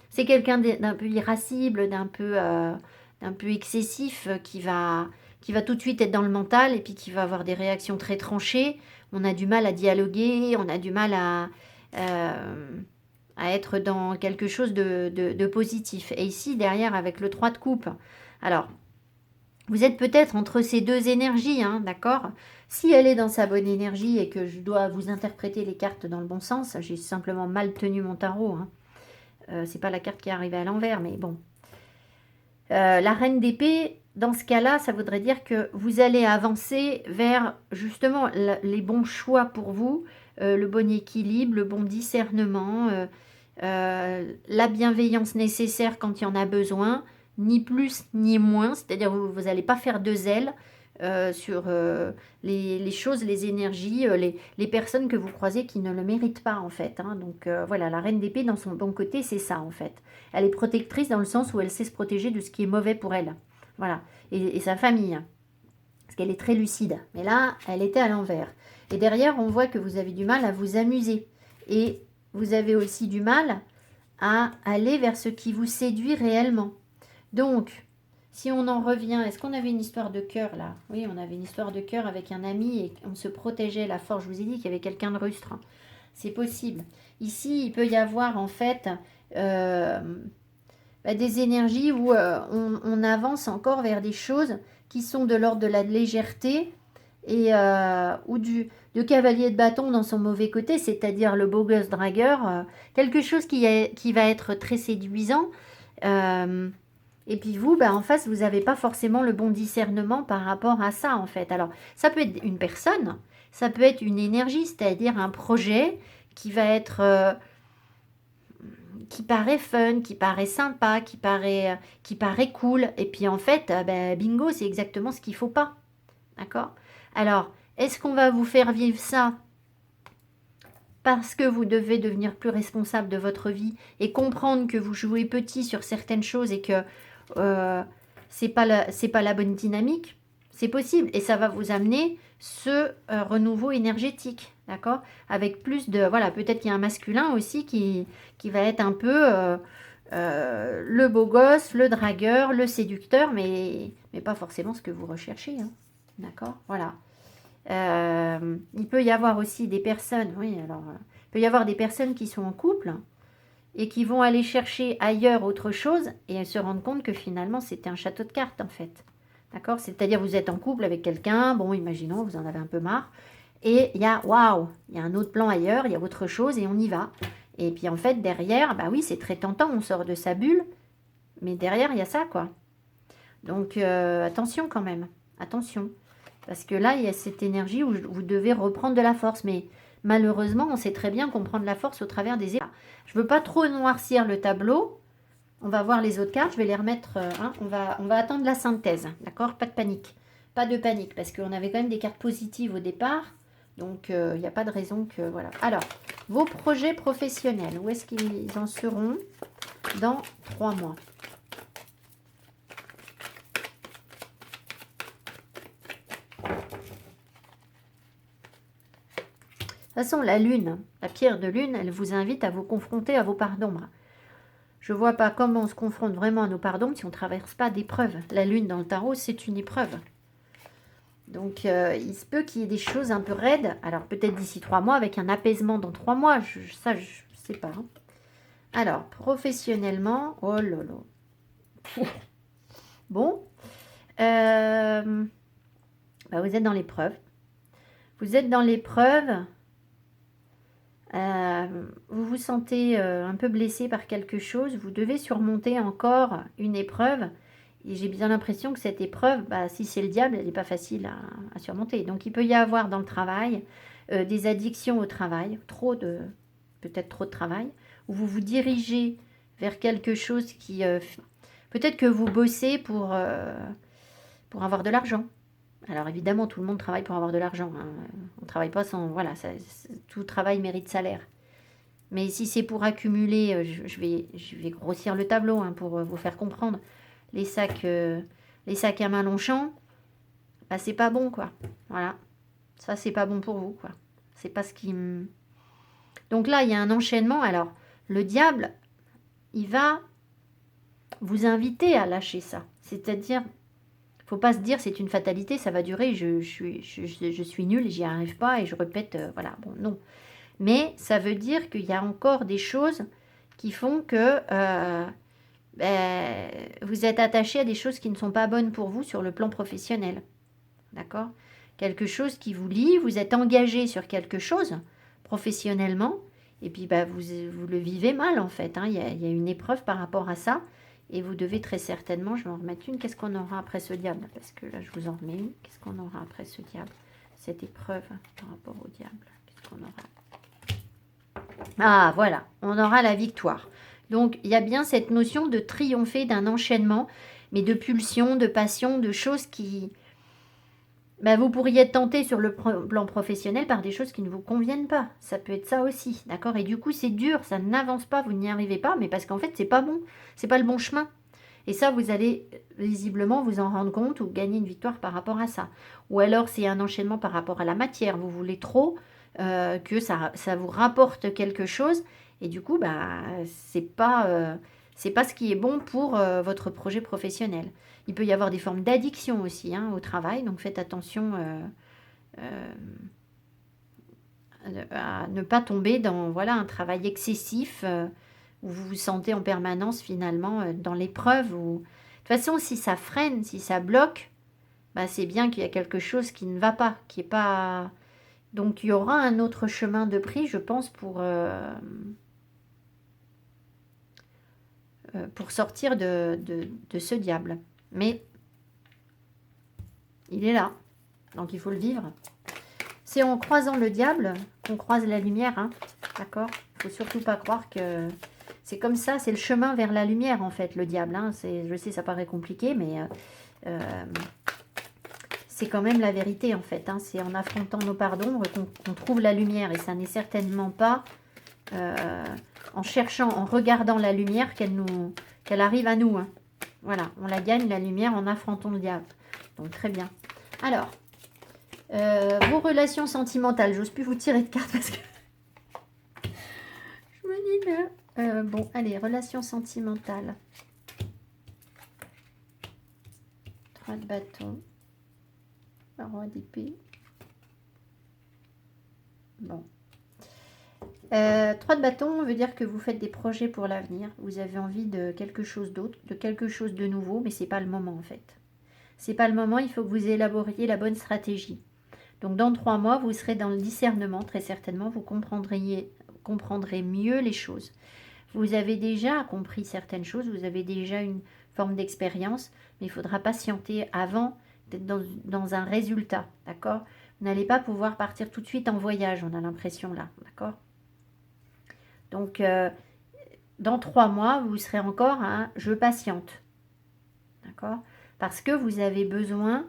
C'est quelqu'un d'un peu irascible, d'un peu excessif, qui va tout de suite être dans le mental et puis qui va avoir des réactions très tranchées. On a du mal à dialoguer, on a du mal à être dans quelque chose de positif. Et ici, derrière, avec le 3 de coupe, alors, vous êtes peut-être entre ces deux énergies, hein, d'accord? Si elle est dans sa bonne énergie et que je dois vous interpréter les cartes dans le bon sens, j'ai simplement mal tenu mon tarot. Hein. C'est pas la carte qui est arrivée à l'envers, mais bon. La reine d'épée, dans ce cas-là, ça voudrait dire que vous allez avancer vers justement les bons choix pour vous, le bon équilibre, le bon discernement, la bienveillance nécessaire quand il y en a besoin, ni plus ni moins, c'est-à-dire vous n'allez pas faire de zèle sur les choses, les énergies, les personnes que vous croisez qui ne le méritent pas en fait. Hein. Donc voilà, la reine d'épée dans son bon côté, c'est ça en fait. Elle est protectrice dans le sens où elle sait se protéger de ce qui est mauvais pour elle. Voilà, et sa famille, parce qu'elle est très lucide. Mais là, elle était à l'envers. Et derrière, on voit que vous avez du mal à vous amuser. Et vous avez aussi du mal à aller vers ce qui vous séduit réellement. Donc, si on en revient, est-ce qu'on avait une histoire de cœur là? Oui, on avait une histoire de cœur avec un ami et on se protégeait la force. Je vous ai dit qu'il y avait quelqu'un de rustre. C'est possible. Ici, il peut y avoir en fait euh, des énergies où on avance encore vers des choses qui sont de l'ordre de la légèreté et ou de cavalier de bâton dans son mauvais côté, c'est-à-dire le beau gosse dragueur, quelque chose qui va être très séduisant. euh, et puis vous, en face, vous n'avez pas forcément le bon discernement par rapport à ça, en fait. Alors, ça peut être une personne, ça peut être une énergie, c'est-à-dire un projet qui va être, qui paraît fun, qui paraît sympa, qui paraît cool. Et puis en fait, bingo, c'est exactement ce qu'il faut pas. D'accord? Alors, est-ce qu'on va vous faire vivre ça parce que vous devez devenir plus responsable de votre vie et comprendre que vous jouez petit sur certaines choses et que euh, c'est pas la bonne dynamique? C'est possible et ça va vous amener ce renouveau énergétique, d'accord? Avec plus de, voilà, peut-être qu'il y a un masculin aussi qui va être un peu le beau gosse, le dragueur, le séducteur, mais pas forcément ce que vous recherchez, hein, d'accord? Voilà. Il peut y avoir aussi des personnes, oui, alors, il peut y avoir des personnes qui sont en couple et qui vont aller chercher ailleurs autre chose et se rendre compte que finalement c'était un château de cartes en fait. D'accord? C'est-à-dire vous êtes en couple avec quelqu'un, bon, imaginons, vous en avez un peu marre, et il y a, waouh, il y a un autre plan ailleurs, il y a autre chose et on y va. Et puis en fait, derrière, bah oui, c'est très tentant, on sort de sa bulle, mais derrière, il y a ça, quoi. Donc attention quand même, attention. Parce que là, il y a cette énergie où vous devez reprendre de la force. Mais malheureusement, on sait très bien qu'on prend de la force au travers des états. Je ne veux pas trop noircir le tableau. On va voir les autres cartes. Je vais les remettre. On va attendre la synthèse. D'accord? Pas de panique. Pas de panique. Parce qu'on avait quand même des cartes positives au départ. Donc, il n'y a pas de raison que... Voilà. Alors, vos projets professionnels. Où est-ce qu'ils en seront dans 3 mois? De toute façon, la lune, la pierre de lune, elle vous invite à vous confronter à vos parts d'ombre. Je ne vois pas comment on se confronte vraiment à nos parts d'ombre si on ne traverse pas d'épreuves. La lune dans le tarot, c'est une épreuve. Donc, il se peut qu'il y ait des choses un peu raides. Alors, peut-être d'ici 3 mois, avec un apaisement dans 3 mois. Ça, je ne sais pas. Hein. Alors, professionnellement, oh là là. Bon. Vous êtes dans l'épreuve. Vous êtes dans l'épreuve. Vous vous sentez un peu blessé par quelque chose, vous devez surmonter encore une épreuve. Et j'ai bien l'impression que cette épreuve, si c'est le diable, elle n'est pas facile à surmonter. Donc il peut y avoir dans le travail des addictions au travail, peut-être trop de travail, où vous vous dirigez vers quelque chose qui... peut-être que vous bossez pour avoir de l'argent. Alors évidemment, tout le monde travaille pour avoir de l'argent. Hein. On ne travaille pas sans... Voilà, tout travail mérite salaire. Mais si c'est pour accumuler, je vais grossir le tableau pour vous faire comprendre. Les sacs à main Longchamp, c'est pas bon, quoi. Voilà. Ça, c'est pas bon pour vous, quoi. C'est pas ce qui... Donc là, il y a un enchaînement. Alors, le diable, il va vous inviter à lâcher ça. C'est-à-dire... Faut pas se dire c'est une fatalité, ça va durer, je suis nulle, j'y arrive pas et je répète, voilà, bon, non. Mais ça veut dire qu'il y a encore des choses qui font que vous êtes attaché à des choses qui ne sont pas bonnes pour vous sur le plan professionnel. D'accord? Quelque chose qui vous lie, vous êtes engagé sur quelque chose professionnellement et puis vous le vivez mal en fait. Hein. Il y a une épreuve par rapport à ça. Et vous devez très certainement, je vais en remettre une, qu'est-ce qu'on aura après ce diable? Parce que là, je vous en remets une. Qu'est-ce qu'on aura après ce diable? Cette épreuve par rapport au diable. Qu'est-ce qu'on aura? Ah, voilà, on aura la victoire. Donc, il y a bien cette notion de triompher d'un enchaînement, mais de pulsions, de passions, de choses qui... vous pourriez être tenté sur le plan professionnel par des choses qui ne vous conviennent pas. Ça peut être ça aussi, d'accord? Et du coup, c'est dur, ça n'avance pas, vous n'y arrivez pas, mais parce qu'en fait, c'est pas bon, c'est pas le bon chemin. Et ça, vous allez visiblement vous en rendre compte ou gagner une victoire par rapport à ça. Ou alors, c'est un enchaînement par rapport à la matière. Vous voulez trop que ça vous rapporte quelque chose. Et du coup, bah, c'est pas ce qui est bon pour votre projet professionnel. Il peut y avoir des formes d'addiction aussi hein, au travail, donc faites attention euh, à ne pas tomber dans voilà, un travail excessif où vous vous sentez en permanence finalement dans l'épreuve. De toute façon, si ça freine, si ça bloque, bah, c'est bien qu'il y a quelque chose qui ne va pas, qui est pas... Donc il y aura un autre chemin de prise, je pense, pour sortir de ce diable. Mais il est là, donc il faut le vivre. C'est en croisant le diable qu'on croise la lumière, hein, d'accord? Il ne faut surtout pas croire que... C'est comme ça, c'est le chemin vers la lumière, en fait, le diable. Hein. Je sais, ça paraît compliqué, mais c'est quand même la vérité, en fait. Hein. C'est en affrontant nos parts d'ombre qu'on trouve la lumière. Et ça n'est certainement pas en cherchant, en regardant la lumière qu'elle arrive à nous. Hein. Voilà, on la gagne, la lumière, en affrontant le diable. Donc, très bien. Alors, vos relations sentimentales. J'ose plus vous tirer de cartes parce que... je me dis là... bon, allez, relations sentimentales. 3 de bâton. Roi d'épée. Bon. 3 de bâton veut dire que vous faites des projets pour l'avenir. Vous avez envie de quelque chose d'autre, de quelque chose de nouveau, mais c'est pas le moment en fait. C'est pas le moment, il faut que vous élaboriez la bonne stratégie. Donc dans 3 mois, vous serez dans le discernement, très certainement, vous comprendrez mieux les choses. Vous avez déjà compris certaines choses, vous avez déjà une forme d'expérience, mais il faudra patienter avant d'être dans un résultat, d'accord? Vous n'allez pas pouvoir partir tout de suite en voyage, on a l'impression là, d'accord? Donc, dans 3 mois, vous serez encore à « je patiente », d'accord? Parce que vous avez besoin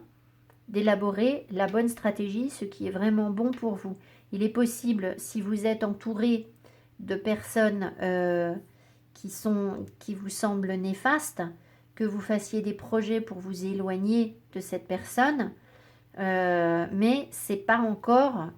d'élaborer la bonne stratégie, ce qui est vraiment bon pour vous. Il est possible, si vous êtes entouré de personnes qui vous semblent néfastes, que vous fassiez des projets pour vous éloigner de cette personne, mais c'est pas encore...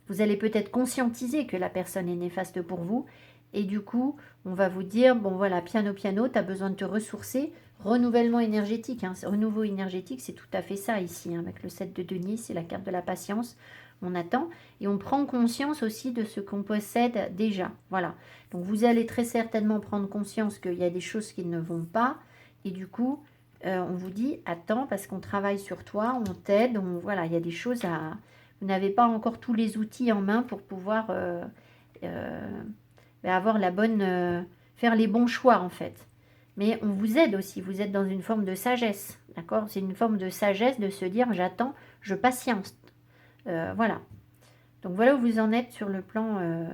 vous allez peut-être conscientiser que la personne est néfaste pour vous, et du coup, on va vous dire, bon voilà, piano, piano, tu as besoin de te ressourcer, renouvellement énergétique, hein, renouveau énergétique, c'est tout à fait ça ici, hein, avec le 7 de denier, c'est la carte de la patience, on attend, et on prend conscience aussi de ce qu'on possède déjà, voilà. Donc vous allez très certainement prendre conscience qu'il y a des choses qui ne vont pas, et du coup, on vous dit, attends, parce qu'on travaille sur toi, on t'aide, voilà, il y a des choses à... Vous n'avez pas encore tous les outils en main pour pouvoir avoir la bonne... faire les bons choix, en fait. Mais on vous aide aussi, vous êtes dans une forme de sagesse, d'accord? C'est une forme de sagesse de se dire, j'attends, je patiente. Voilà. Donc voilà où vous en êtes sur le plan...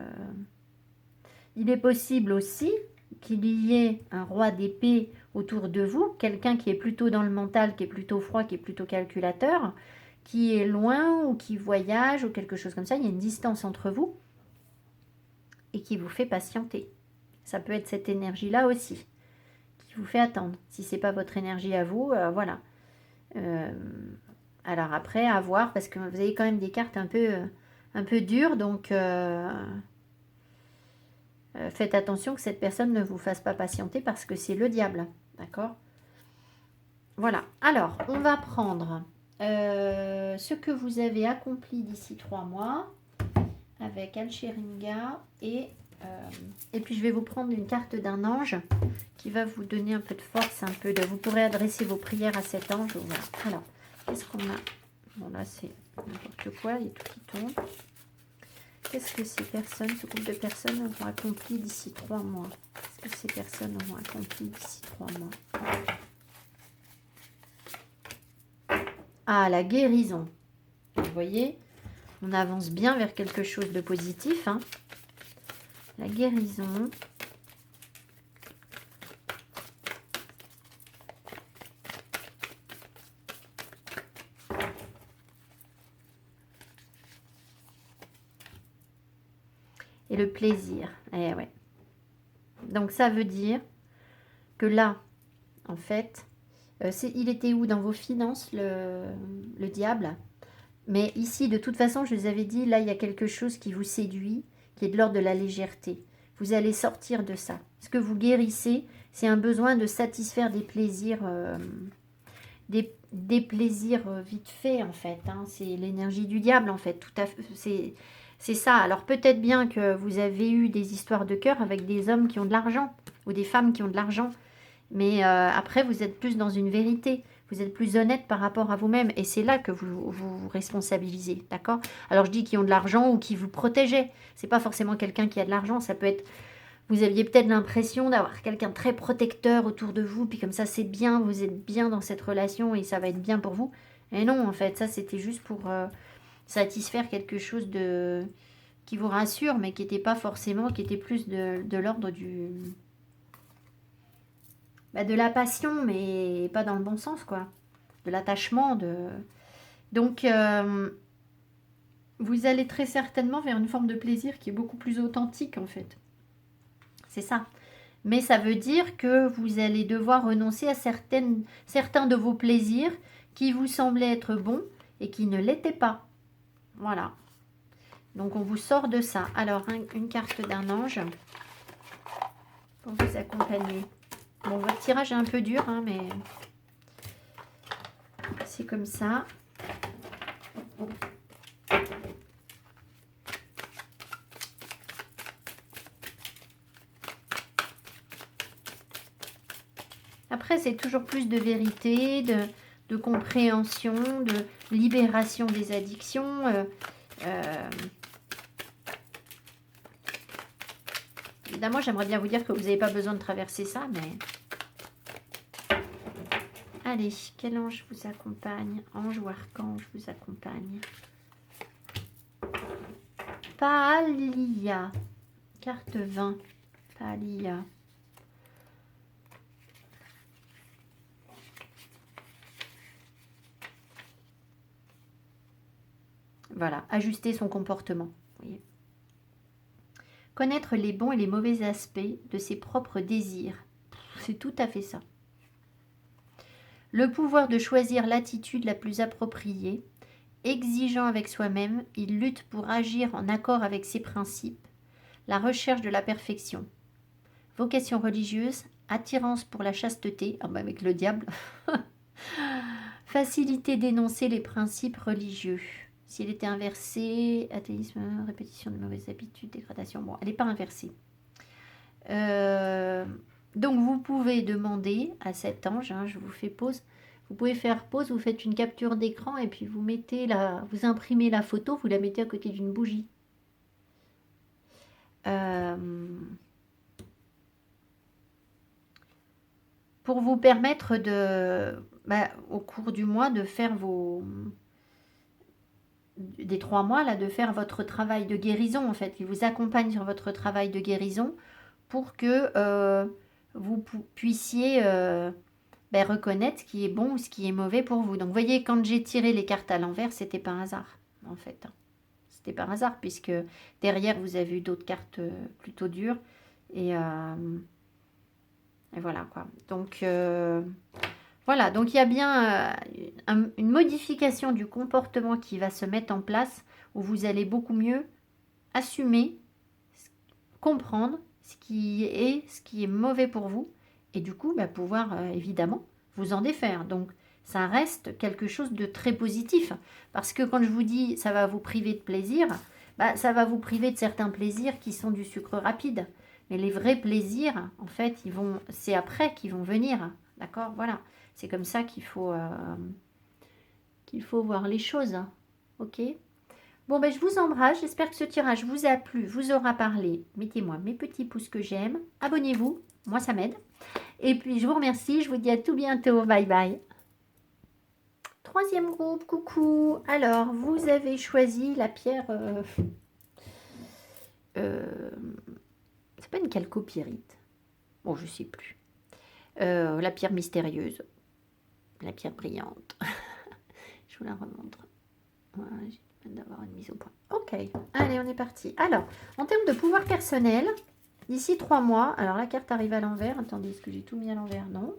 Il est possible aussi qu'il y ait un roi d'épée autour de vous, quelqu'un qui est plutôt dans le mental, qui est plutôt froid, qui est plutôt calculateur, qui est loin ou qui voyage ou quelque chose comme ça. Il y a une distance entre vous et qui vous fait patienter. Ça peut être cette énergie-là aussi qui vous fait attendre. Si ce n'est pas votre énergie à vous, voilà. Alors après, à voir, parce que vous avez quand même des cartes un peu dures, donc faites attention que cette personne ne vous fasse pas patienter parce que c'est le diable, d'accord? Voilà. Alors, on va prendre ce que vous avez accompli d'ici 3 mois avec Alcheringa et puis je vais vous prendre une carte d'un ange qui va vous donner un peu de force, un peu de... Vous pourrez adresser vos prières à cet ange. Voilà. Alors, qu'est-ce qu'on a? Bon, là, c'est n'importe quoi, il y a tout qui tombe. Qu'est-ce que ces personnes, ce groupe de personnes auront accompli d'ici 3 mois? Qu'est-ce que ces personnes auront accompli d'ici 3 mois? Ah, la guérison. Vous voyez, on avance bien vers quelque chose de positif. Hein. La guérison. Et le plaisir. Eh ouais. Donc ça veut dire que là, en fait, il était où dans vos finances, le diable? Mais ici, de toute façon, je vous avais dit, là, il y a quelque chose qui vous séduit, qui est de l'ordre de la légèreté. Vous allez sortir de ça. Ce que vous guérissez, c'est un besoin de satisfaire des plaisirs, des plaisirs vite faits, en fait. Hein. C'est l'énergie du diable, en fait. Tout à fait, c'est ça. Alors, peut-être bien que vous avez eu des histoires de cœur avec des hommes qui ont de l'argent, ou des femmes qui ont de l'argent. Mais après, vous êtes plus dans une vérité. Vous êtes plus honnête par rapport à vous-même. Et c'est là que vous vous responsabilisez. D'accord? Alors, je dis qui ont de l'argent ou qui vous protégeaient. C'est pas forcément quelqu'un qui a de l'argent. Ça peut être... Vous aviez peut-être l'impression d'avoir quelqu'un de très protecteur autour de vous. Puis comme ça, c'est bien. Vous êtes bien dans cette relation et ça va être bien pour vous. Et non, en fait, ça, c'était juste pour satisfaire quelque chose de qui vous rassure, mais qui n'était pas forcément... Qui était plus de l'ordre du... de la passion, mais pas dans le bon sens, quoi. De l'attachement, Donc, vous allez très certainement vers une forme de plaisir qui est beaucoup plus authentique, en fait. C'est ça. Mais ça veut dire que vous allez devoir renoncer à certains de vos plaisirs qui vous semblaient être bons et qui ne l'étaient pas. Voilà. Donc, on vous sort de ça. Alors, une carte d'un ange pour vous accompagner. Bon, votre tirage est un peu dur, hein, mais c'est comme ça. Après, c'est toujours plus de vérité, de compréhension, de libération des addictions. Évidemment, j'aimerais bien vous dire que vous n'avez pas besoin de traverser ça, mais... Allez, quel ange vous accompagne? Ange ou archange vous accompagne? Paalia. Carte 20. Paalia. Voilà, ajuster son comportement. Voyez. Connaître les bons et les mauvais aspects de ses propres désirs. C'est tout à fait ça. Le pouvoir de choisir l'attitude la plus appropriée. Exigeant avec soi-même, il lutte pour agir en accord avec ses principes. La recherche de la perfection. Vocation religieuse, attirance pour la chasteté, avec le diable. Facilité d'énoncer les principes religieux. S'il était inversé, athéisme, répétition de mauvaises habitudes, dégradation. Bon, elle n'est pas inversée. Donc, vous pouvez demander à cet ange, hein, je vous fais pause, vous pouvez faire pause, vous faites une capture d'écran et puis vous mettez vous imprimez la photo, vous la mettez à côté d'une bougie. Pour vous permettre au cours du mois, de faire des 3 mois, là, de faire votre travail de guérison, en fait. Il vous accompagne sur votre travail de guérison pour que vous puissiez reconnaître ce qui est bon ou ce qui est mauvais pour vous. Donc, vous voyez, quand j'ai tiré les cartes à l'envers, c'était par hasard, en fait. C'était par hasard, puisque derrière, vous avez eu d'autres cartes plutôt dures. Et voilà, quoi. Donc, voilà, donc il y a bien une modification du comportement qui va se mettre en place où vous allez beaucoup mieux assumer, comprendre ce qui est mauvais pour vous et du coup pouvoir évidemment vous en défaire. Donc ça reste quelque chose de très positif parce que quand je vous dis ça va vous priver de plaisir, ça va vous priver de certains plaisirs qui sont du sucre rapide. Mais les vrais plaisirs, en fait, c'est après qu'ils vont venir. D'accord? Voilà. C'est comme ça qu'il faut voir les choses. Ok? Bon, je vous embrasse. J'espère que ce tirage vous a plu, vous aura parlé. Mettez-moi mes petits pouces que j'aime. Abonnez-vous. Moi, ça m'aide. Et puis, je vous remercie. Je vous dis à tout bientôt. Bye bye. Troisième groupe. Coucou. Alors, vous avez choisi la pierre... c'est pas une calcopyrite. Bon, je sais plus. La pierre mystérieuse. La pierre brillante. Je vous la remontre. Voilà, j'ai besoin d'avoir une mise au point. Ok, allez, on est parti. Alors, en termes de pouvoir personnel, d'ici 3 mois, alors la carte arrive à l'envers. Attendez, est-ce que j'ai tout mis à l'envers? Non.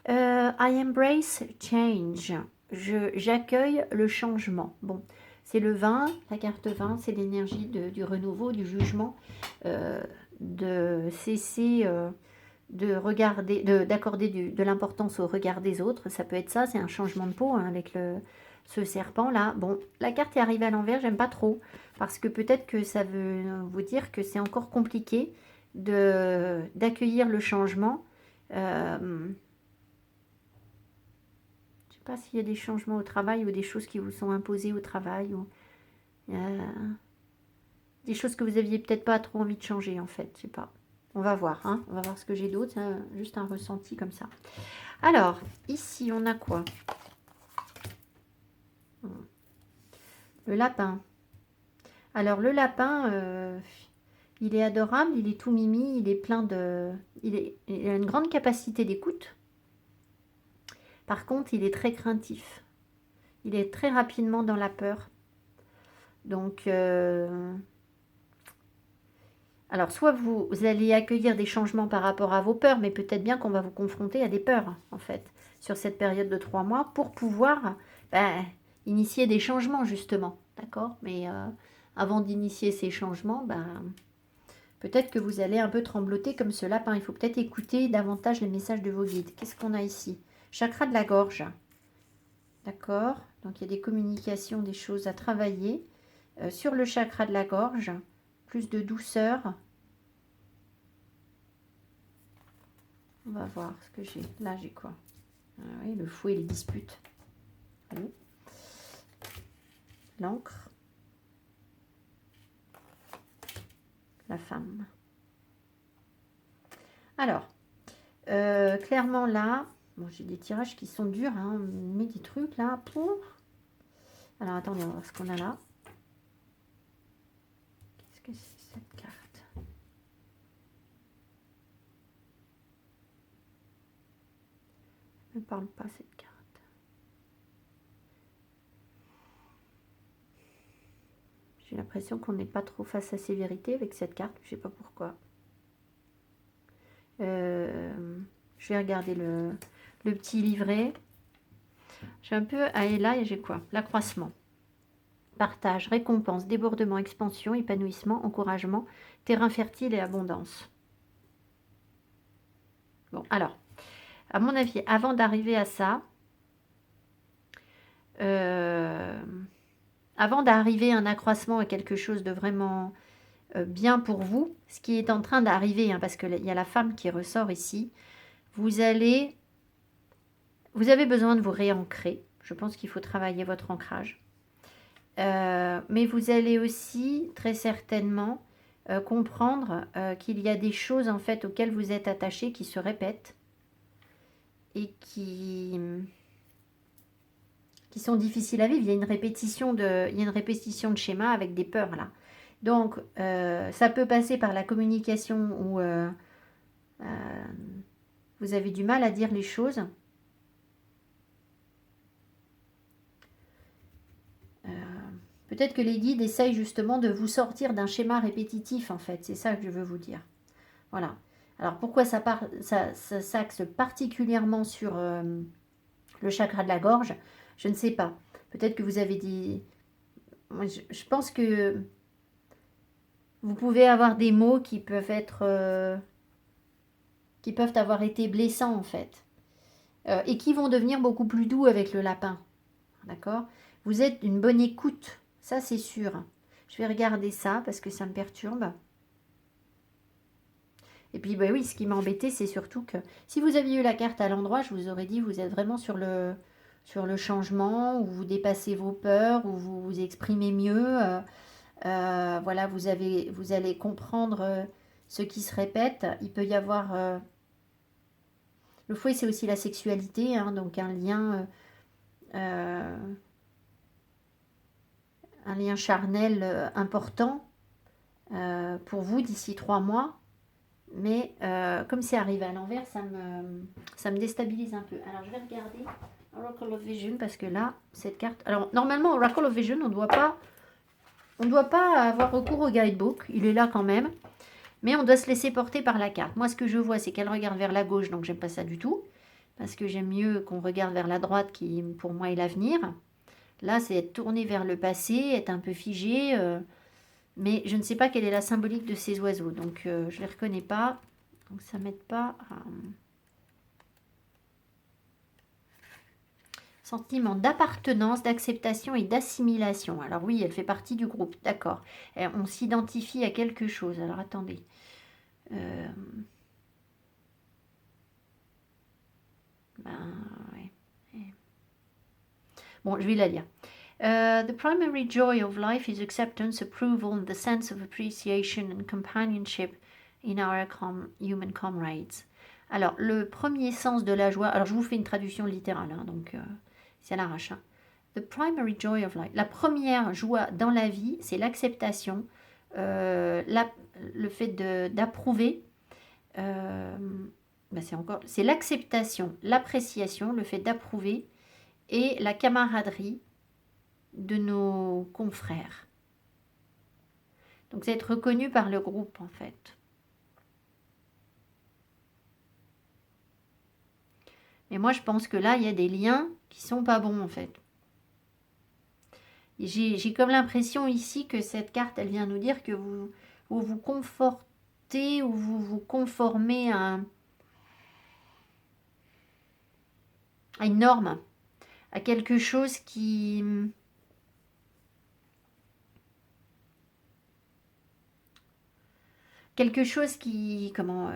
I embrace change. j'accueille le changement. Bon, c'est le 20, la carte 20, c'est l'énergie du renouveau, du jugement, de cesser de regarder, d'accorder de l'importance au regard des autres. Ça peut être ça, c'est un changement de peau hein, avec ce serpent-là. Bon, la carte est arrivée à l'envers, j'aime pas trop, parce que peut-être que ça veut vous dire que c'est encore compliqué d'accueillir le changement. Je sais pas s'il y a des changements au travail ou des choses qui vous sont imposées au travail ou des choses que vous aviez peut-être pas trop envie de changer en fait, je sais pas. On va voir, hein. On va voir ce que j'ai d'autre, juste un ressenti comme ça. Alors, ici, on a quoi? Le lapin. Alors, le lapin, il est adorable, il est tout mimi, il est plein de... Il a une grande capacité d'écoute. Par contre, il est très craintif. Il est très rapidement dans la peur. Donc, alors, soit vous allez accueillir des changements par rapport à vos peurs, mais peut-être bien qu'on va vous confronter à des peurs, en fait, sur cette période de 3 mois, pour pouvoir initier des changements, justement. D'accord? Mais avant d'initier ces changements, peut-être que vous allez un peu trembloter comme ce lapin. Il faut peut-être écouter davantage les messages de vos guides. Qu'est-ce qu'on a ici? Chakra de la gorge. D'accord? Donc, il y a des communications, des choses à travailler. Sur le chakra de la gorge, plus de douceur. On va voir ce que j'ai. Là, j'ai quoi? Ah oui, le fouet et les disputes. Oui. L'encre. La femme. Alors, clairement là, bon, j'ai des tirages qui sont durs, hein, mais des trucs là. Pouf. Alors, attendez, on va voir ce qu'on a là. Qu'est-ce que c'est cette carte? Ne parle pas cette carte. J'ai l'impression qu'on n'est pas trop face à ses vérités avec cette carte. Je ne sais pas pourquoi. Je vais regarder le petit livret. J'ai un peu... Ah, et là, j'ai quoi? L'accroissement. Partage, récompense, débordement, expansion, épanouissement, encouragement, terrain fertile et abondance. Bon, alors, à mon avis, avant d'arriver à ça, avant d'arriver à un accroissement à quelque chose de vraiment bien pour vous, ce qui est en train d'arriver, hein, parce qu'il y a la femme qui ressort ici, vous avez besoin de vous réancrer. Je pense qu'il faut travailler votre ancrage. Mais vous allez aussi très certainement comprendre qu'il y a des choses en fait auxquelles vous êtes attaché qui se répètent et qui sont difficiles à vivre. Il y a une répétition de schéma avec des peurs là. Donc ça peut passer par la communication où vous avez du mal à dire les choses. Peut-être que les guides essayent justement de vous sortir d'un schéma répétitif, en fait. C'est ça que je veux vous dire. Voilà. Alors, pourquoi ça s'axe particulièrement sur le chakra de la gorge? Je ne sais pas. Peut-être que vous avez dit... Je pense que vous pouvez avoir des mots qui peuvent être... qui peuvent avoir été blessants, en fait. Et qui vont devenir beaucoup plus doux avec le lapin. D'accord? Vous êtes une bonne écoute. Ça, c'est sûr. Je vais regarder ça parce que ça me perturbe. Et puis, bah oui, ce qui m'a embêté, c'est surtout que si vous aviez eu la carte à l'endroit, je vous aurais dit, vous êtes vraiment sur le changement, où vous dépassez vos peurs, où vous vous exprimez mieux. Voilà, vous allez comprendre ce qui se répète. Il peut y avoir... le fouet, c'est aussi la sexualité, hein, donc un lien charnel important pour vous d'ici 3 mois. Mais comme c'est arrivé à l'envers, ça me déstabilise un peu. Alors, je vais regarder Oracle of Vision parce que là, cette carte... Alors, normalement, Oracle of Vision, on ne doit pas avoir recours au guidebook. Il est là quand même. Mais on doit se laisser porter par la carte. Moi, ce que je vois, c'est qu'elle regarde vers la gauche, donc j'aime pas ça du tout. parce que j'aime mieux qu'on regarde vers la droite qui, pour moi, est l'avenir. Là, c'est être tourné vers le passé, être un peu figé, mais je ne sais pas quelle est la symbolique de ces oiseaux, donc je ne les reconnais pas. Donc ça m'aide pas à... Sentiment d'appartenance, d'acceptation et d'assimilation. Alors oui, elle fait partie du groupe, d'accord. On s'identifie à quelque chose. Alors attendez. Ouais. Bon, je vais la lire. The primary joy of life is acceptance, approval, and the sense of appreciation and companionship in our human comrades. Alors, le premier sens de la joie, alors je vous fais une traduction littérale, hein, donc c'est à l'arrache. Hein. The primary joy of life, la première joie dans la vie, c'est l'acceptation, le fait d'approuver, c'est l'acceptation, l'appréciation, le fait d'approuver et la camaraderie de nos confrères. Donc c'est être reconnu par le groupe en fait. Mais moi je pense que là il y a des liens qui sont pas bons en fait. J'ai comme l'impression ici que cette carte elle vient nous dire que vous vous confortez ou vous vous conformez à une norme, à quelque chose qui... Quelque chose qui... Comment...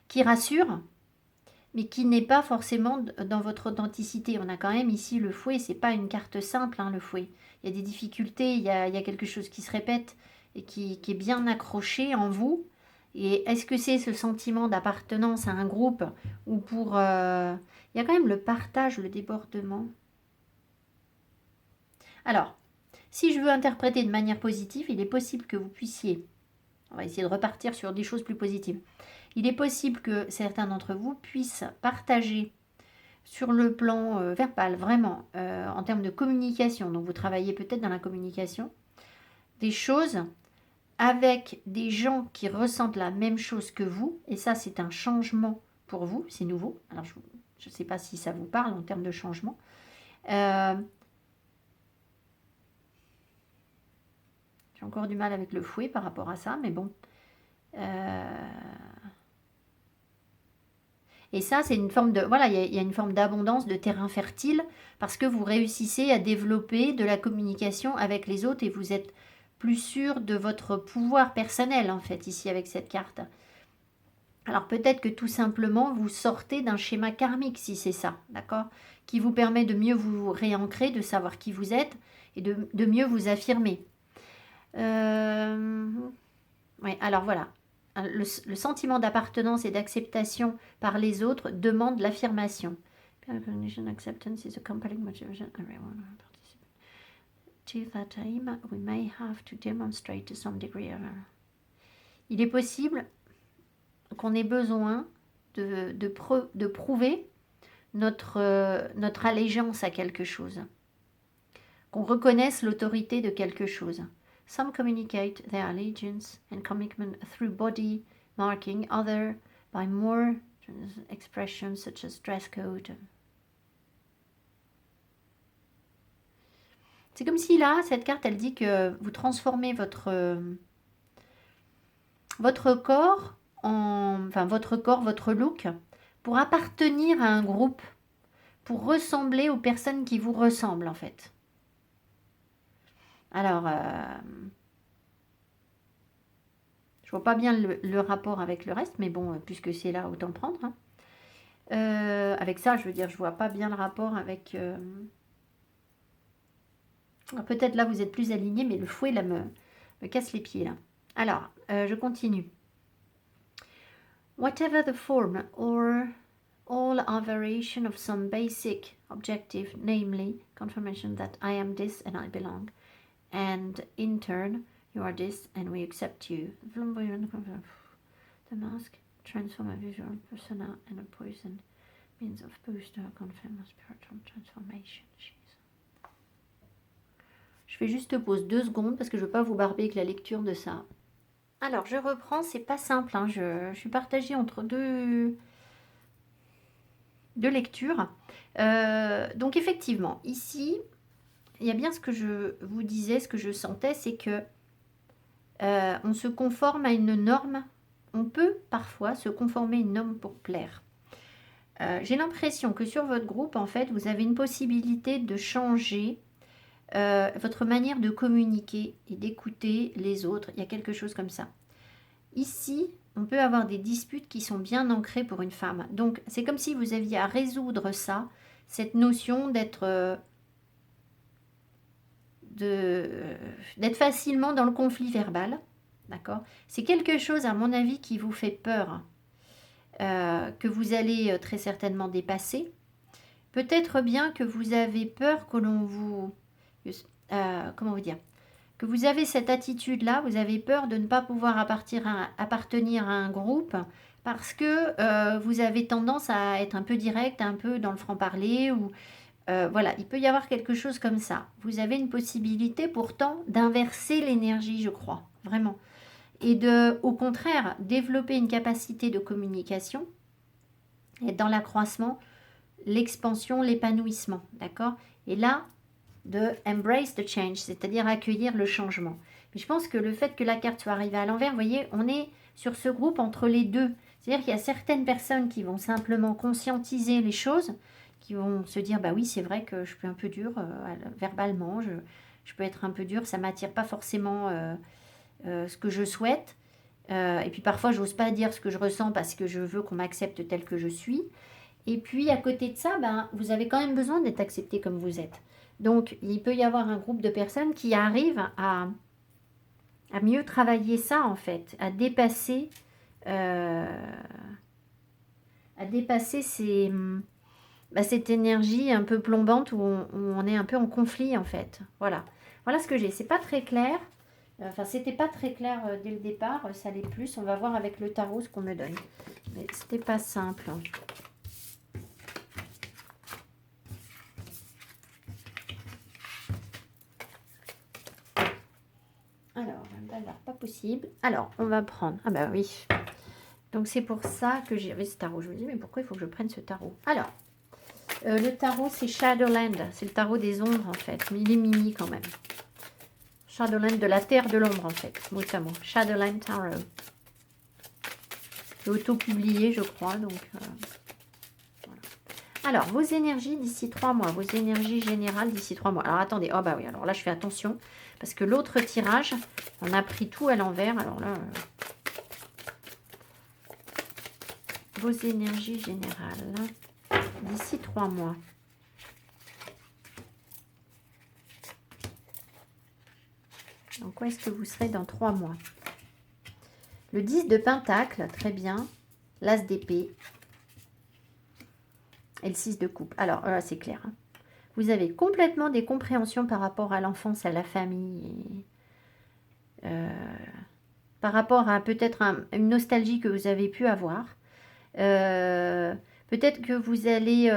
qui rassure, mais qui n'est pas forcément dans votre authenticité. On a quand même ici le fouet, c'est pas une carte simple, hein, le fouet. Il y a des difficultés, il y a quelque chose qui se répète et qui est bien accroché en vous. Et est-ce que c'est ce sentiment d'appartenance à un groupe ou pour... il y a quand même le partage, le débordement. Alors, si je veux interpréter de manière positive, il est possible que vous puissiez... On va essayer de repartir sur des choses plus positives. Il est possible que certains d'entre vous puissent partager sur le plan verbal, vraiment, en termes de communication, donc vous travaillez peut-être dans la communication, des choses avec des gens qui ressentent la même chose que vous, et ça c'est un changement pour vous, c'est nouveau, alors je ne sais pas si ça vous parle en termes de changement. J'ai encore du mal avec le fouet par rapport à ça, mais bon. Et ça, c'est une forme de... Voilà, il y a une forme d'abondance, de terrain fertile, parce que vous réussissez à développer de la communication avec les autres et vous êtes plus sûr de votre pouvoir personnel, en fait, ici, avec cette carte. Alors, peut-être que tout simplement, vous sortez d'un schéma karmique, si c'est ça, d'accord? Qui vous permet de mieux vous réancrer, de savoir qui vous êtes et de mieux vous affirmer. Oui, alors voilà. Le sentiment d'appartenance et d'acceptation par les autres demande l'affirmation. Acceptance is a compelling motivation. Everyone participate. To that aim, we may have to demonstrate to some degree. Il est possible qu'on ait besoin de prouver notre allégeance à quelque chose, qu'on reconnaisse l'autorité de quelque chose. Some communicate their allegiance and commitment through body marking, others by more expressions such as dress code. C'est comme si là, cette carte, elle dit que vous transformez votre corps, votre look, pour appartenir à un groupe, pour ressembler aux personnes qui vous ressemblent en fait. Alors, je vois pas bien le rapport avec le reste, mais bon, puisque c'est là, autant prendre. Hein. Avec ça, je veux dire, je vois pas bien le rapport avec... Peut-être là, vous êtes plus aligné, mais le fouet, là, me casse les pieds. Là. Alors, je continue. Whatever the form or all are variation of some basic objective, namely confirmation that I am this and I belong, and in turn you are this and we accept you. The mask transform a visual persona and a poison means of booster confirm a spiritual transformation. Je fais juste pause 2 secondes parce que je ne veux pas vous barber avec la lecture de ça. Alors, je reprends, c'est pas simple, hein, je suis partagée entre deux lectures. Donc, effectivement, ici, il y a bien ce que je vous disais, ce que je sentais, c'est que on se conforme à une norme. On peut parfois se conformer à une norme pour plaire. J'ai l'impression que sur votre groupe, en fait, vous avez une possibilité de changer votre manière de communiquer et d'écouter les autres. Il y a quelque chose comme ça. Ici, on peut avoir des disputes qui sont bien ancrées pour une femme. Donc, c'est comme si vous aviez à résoudre ça, cette notion d'être facilement dans le conflit verbal. D'accord? C'est quelque chose, à mon avis, qui vous fait peur, que vous allez très certainement dépasser. Peut-être bien que vous avez peur que l'on vous... comment vous dire? Que vous avez cette attitude-là, vous avez peur de ne pas pouvoir appartenir à un groupe parce que vous avez tendance à être un peu direct, un peu dans le franc-parler ou voilà, il peut y avoir quelque chose comme ça. Vous avez une possibilité pourtant d'inverser l'énergie, je crois, vraiment. Et de, au contraire, développer une capacité de communication et dans l'accroissement, l'expansion, l'épanouissement, d'accord? Et là, de embrace the change, c'est-à-dire accueillir le changement. Mais je pense que le fait que la carte soit arrivée à l'envers, vous voyez, on est sur ce groupe entre les deux. C'est-à-dire qu'il y a certaines personnes qui vont simplement conscientiser les choses, qui vont se dire, bah oui, c'est vrai que je suis un peu dure verbalement, je peux être un peu dure, ça ne m'attire pas forcément ce que je souhaite. Et puis parfois, j'ose pas dire ce que je ressens parce que je veux qu'on m'accepte tel que je suis. Et puis, à côté de ça, ben, vous avez quand même besoin d'être accepté comme vous êtes. Donc, il peut y avoir un groupe de personnes qui arrivent à mieux travailler ça, en fait, euh, à dépasser cette énergie un peu plombante où on est un peu en conflit, en fait. Voilà. Voilà ce que j'ai. C'est pas très clair. Enfin, c'était pas très clair dès le départ. Ça l'est plus. On va voir avec le tarot ce qu'on me donne. Mais c'était pas simple. Alors, pas possible. Alors, on va prendre... Ah bah oui. Donc, c'est pour ça que j'ai ce tarot. Je me dis, mais pourquoi il faut que je prenne ce tarot? Alors, le tarot, c'est Shadowland. C'est le tarot des ombres, en fait. Mais il est mimi, quand même. Shadowland, de la terre de l'ombre, en fait. Mot à mot. Shadowland Tarot. C'est auto-publié, je crois. Donc, voilà. Alors, vos énergies d'ici 3 mois. Vos énergies générales d'ici 3 mois. Alors, attendez. Oh, bah oui. Alors là, je fais attention. Parce que l'autre tirage, on a pris tout à l'envers. Alors là, vos énergies générales d'ici 3 mois. Donc, où est-ce que vous serez dans 3 mois? Le 10 de Pentacle, très bien. L'As d'épée. Et le 6 de coupe. Alors, là, c'est clair. Hein. Vous avez complètement des compréhensions par rapport à l'enfance, à la famille. Par rapport à peut-être une nostalgie que vous avez pu avoir. Peut-être que vous allez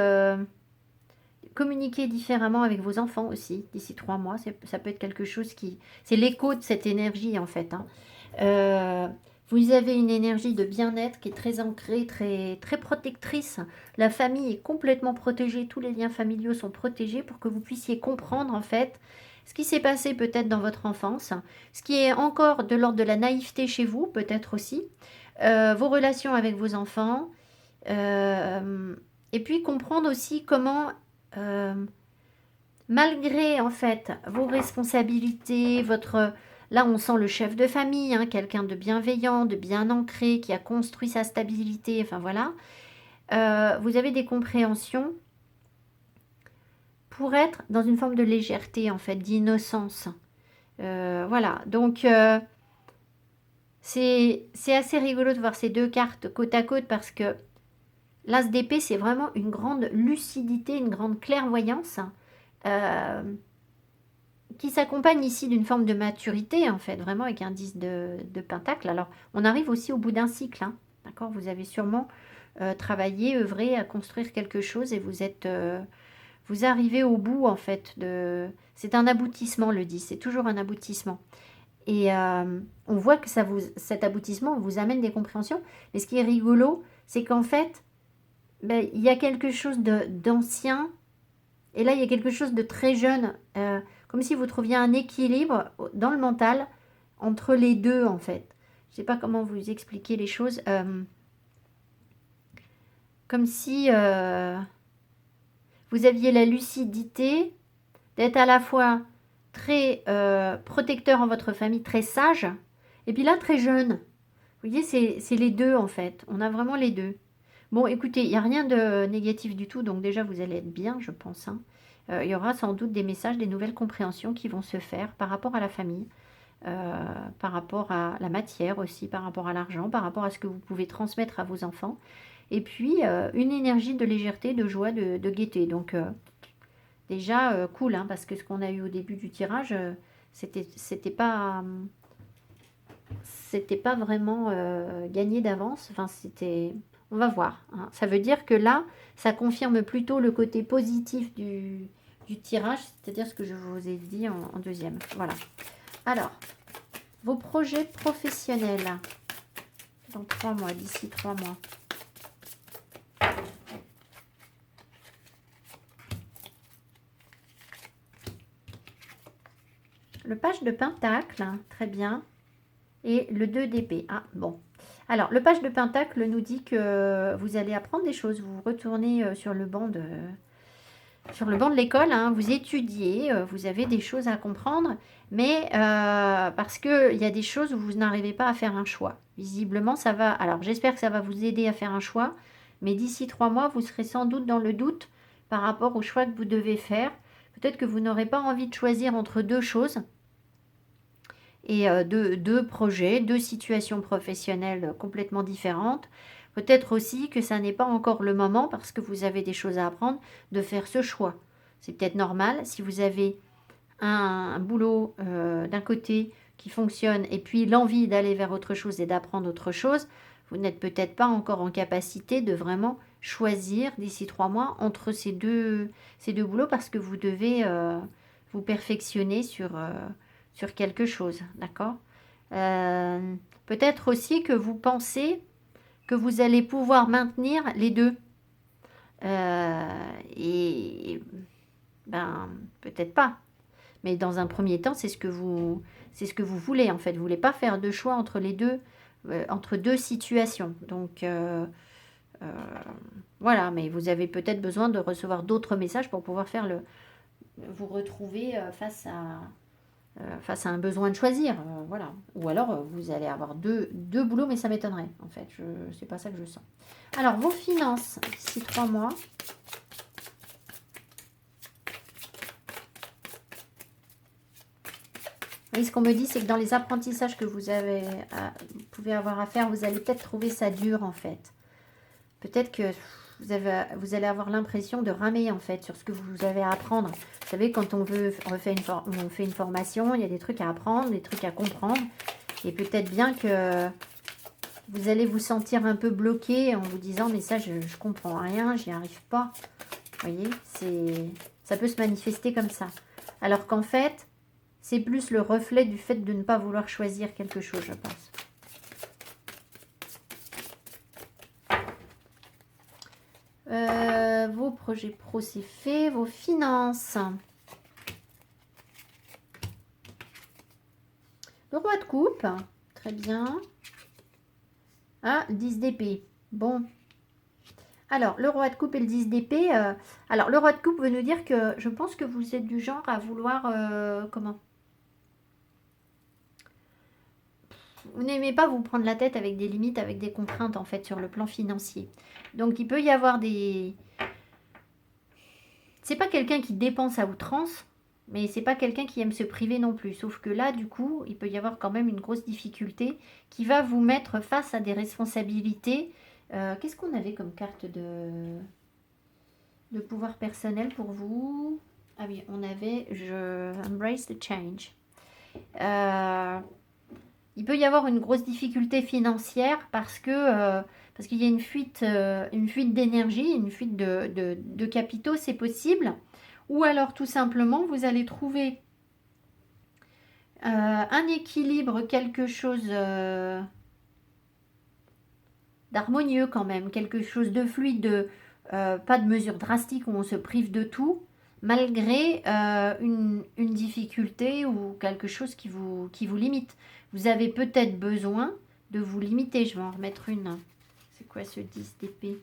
communiquer différemment avec vos enfants aussi d'ici 3 mois. Ça peut être quelque chose qui... C'est l'écho de cette énergie en fait. Hein. Vous avez une énergie de bien-être qui est très ancrée, très, très protectrice. La famille est complètement protégée. Tous les liens familiaux sont protégés pour que vous puissiez comprendre en fait ce qui s'est passé peut-être dans votre enfance. Ce qui est encore de l'ordre de la naïveté chez vous peut-être aussi. Vos relations avec vos enfants. Et puis comprendre aussi comment, malgré en fait vos responsabilités, là on sent le chef de famille, hein, quelqu'un de bienveillant, de bien ancré, qui a construit sa stabilité, enfin voilà, vous avez des compréhensions pour être dans une forme de légèreté en fait, d'innocence. Voilà, donc c'est assez rigolo de voir ces deux cartes côte à côte parce que l'As d'épée, c'est vraiment une grande lucidité, une grande clairvoyance qui s'accompagne ici d'une forme de maturité, en fait, vraiment avec un 10 de pentacle. Alors, on arrive aussi au bout d'un cycle, hein, d'accord? Vous avez sûrement travaillé, œuvré à construire quelque chose et vous arrivez au bout, en fait, c'est un aboutissement, le 10, c'est toujours un aboutissement. Et on voit que cet aboutissement vous amène des compréhensions. Mais ce qui est rigolo, c'est qu'en fait, ben, il y a quelque chose d'ancien. Et là, il y a quelque chose de très jeune. Comme si vous trouviez un équilibre dans le mental entre les deux, en fait. Je ne sais pas comment vous expliquer les choses. Comme si vous aviez la lucidité d'être à la fois très protecteur en votre famille, très sage, et puis là, très jeune. Vous voyez, c'est les deux, en fait. On a vraiment les deux. Bon, écoutez, il n'y a rien de négatif du tout, donc déjà, vous allez être bien, je pense. Hein. Il y aura sans doute des messages, des nouvelles compréhensions qui vont se faire par rapport à la famille, par rapport à la matière aussi, par rapport à l'argent, par rapport à ce que vous pouvez transmettre à vos enfants. Et puis, une énergie de légèreté, de joie, de gaieté. Donc, déjà, cool, hein, parce que ce qu'on a eu au début du tirage, c'était pas vraiment gagné d'avance. Enfin, c'était... On va voir. Hein. Ça veut dire que là, ça confirme plutôt le côté positif du tirage, c'est-à-dire ce que je vous ai dit en deuxième. Voilà. Alors, vos projets professionnels dans 3 mois, d'ici 3 mois. Le page de Pentacle, hein, très bien. Et le 2 d'épée. Ah, bon. Alors, le page de Pentacle nous dit que vous allez apprendre des choses. Vous retournez sur le banc de l'école, hein, vous étudiez, vous avez des choses à comprendre, mais parce qu'il y a des choses où vous n'arrivez pas à faire un choix. Visiblement, ça va... Alors, j'espère que ça va vous aider à faire un choix, mais d'ici 3 mois, vous serez sans doute dans le doute par rapport au choix que vous devez faire. Peut-être que vous n'aurez pas envie de choisir entre deux choses et deux projets, deux situations professionnelles complètement différentes. Peut-être aussi que ça n'est pas encore le moment, parce que vous avez des choses à apprendre, de faire ce choix. C'est peut-être normal. Si vous avez un boulot d'un côté qui fonctionne et puis l'envie d'aller vers autre chose et d'apprendre autre chose, vous n'êtes peut-être pas encore en capacité de vraiment choisir d'ici 3 mois entre ces deux boulots, parce que vous devez vous perfectionner sur quelque chose, d'accord. Peut-être aussi que vous pensez que vous allez pouvoir maintenir les deux. Et ben, peut-être pas. Mais dans un premier temps, c'est ce que vous voulez, en fait. Vous ne voulez pas faire de choix entre les deux, entre deux situations. Donc, voilà. Mais vous avez peut-être besoin de recevoir d'autres messages pour pouvoir vous retrouver face à un besoin de choisir, voilà. Ou alors, vous allez avoir deux boulots, mais ça m'étonnerait, en fait. C'est pas ça que je sens. Alors, vos finances, d'ici 3 mois. Et ce qu'on me dit, c'est que dans les apprentissages que vous pouvez avoir à faire, vous allez peut-être trouver ça dur, en fait. Peut-être que vous allez avoir l'impression de ramer, en fait, sur ce que vous avez à apprendre. Vous savez, quand on fait une formation, il y a des trucs à apprendre, des trucs à comprendre. Et peut-être bien que vous allez vous sentir un peu bloqué en vous disant, mais ça, je comprends rien, j'y arrive pas. Vous voyez, ça peut se manifester comme ça. Alors qu'en fait, c'est plus le reflet du fait de ne pas vouloir choisir quelque chose, je pense. Vos projets pro, c'est fait. Vos finances. Le roi de coupe. Très bien. Ah, 10 d'épée. Bon. Alors, le roi de coupe et le 10 d'épée. Alors, le roi de coupe veut nous dire que je pense que vous êtes du genre à vouloir... comment? Vous n'aimez pas vous prendre la tête avec des limites, avec des contraintes, en fait, sur le plan financier. Donc, il peut y avoir des... C'est pas quelqu'un qui dépense à outrance, mais c'est pas quelqu'un qui aime se priver non plus. Sauf que là, du coup, il peut y avoir quand même une grosse difficulté qui va vous mettre face à des responsabilités. Qu'est-ce qu'on avait comme carte de pouvoir personnel pour vous? Ah oui, on avait je embrace the change. Il peut y avoir une grosse difficulté financière parce qu'il y a une fuite d'énergie, une fuite de capitaux, c'est possible. Ou alors tout simplement, vous allez trouver Un équilibre, quelque chose d'harmonieux quand même, quelque chose de fluide, pas de mesures drastiques où on se prive de tout, malgré une difficulté ou quelque chose qui vous limite. Vous avez peut-être besoin de vous limiter. Je vais en remettre une. C'est quoi ce 10 d'épée?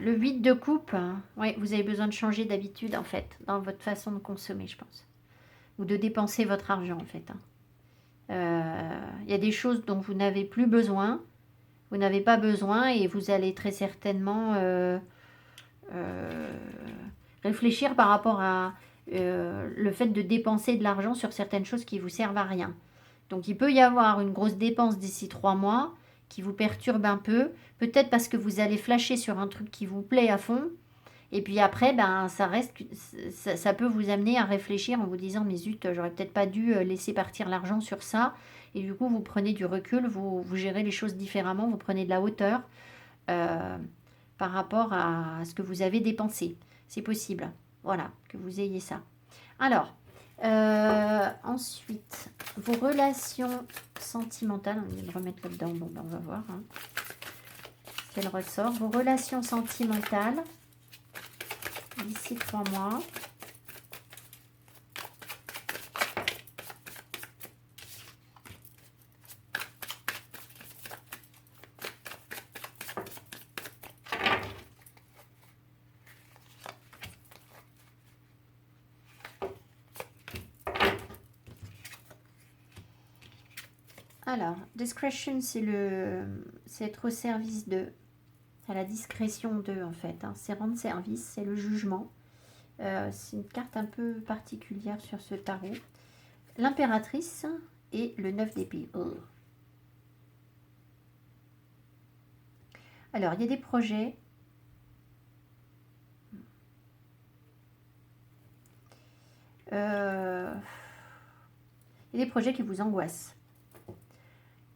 Le 8 de coupe, ouais, vous avez besoin de changer d'habitude en fait, dans votre façon de consommer, je pense. Ou de dépenser votre argent en fait. Il y a des choses dont vous n'avez plus besoin, vous n'avez pas besoin et vous allez très certainement réfléchir par rapport à le fait de dépenser de l'argent sur certaines choses qui vous servent à rien. Donc il peut y avoir une grosse dépense d'ici 3 mois qui vous perturbe un peu, peut-être parce que vous allez flasher sur un truc qui vous plaît à fond, et puis après, ben, ça peut vous amener à réfléchir en vous disant, mais zut, j'aurais peut-être pas dû laisser partir l'argent sur ça, et du coup vous prenez du recul, vous gérez les choses différemment, vous prenez de la hauteur par rapport à ce que vous avez dépensé. C'est possible, voilà, que vous ayez ça. Alors, ensuite, vos relations sentimentales, on va le remettre là-dedans, bon, ben, on va voir quel ressort. Vos relations sentimentales d'ici 3 mois. Alors, discretion, c'est être au service de, à la discrétion de, en fait. Hein. C'est rendre service, c'est le jugement. C'est une carte un peu particulière sur ce tarot. L'impératrice et le 9 d'épée. Oh. Alors, il y a des projets. Il y a des projets qui vous angoissent.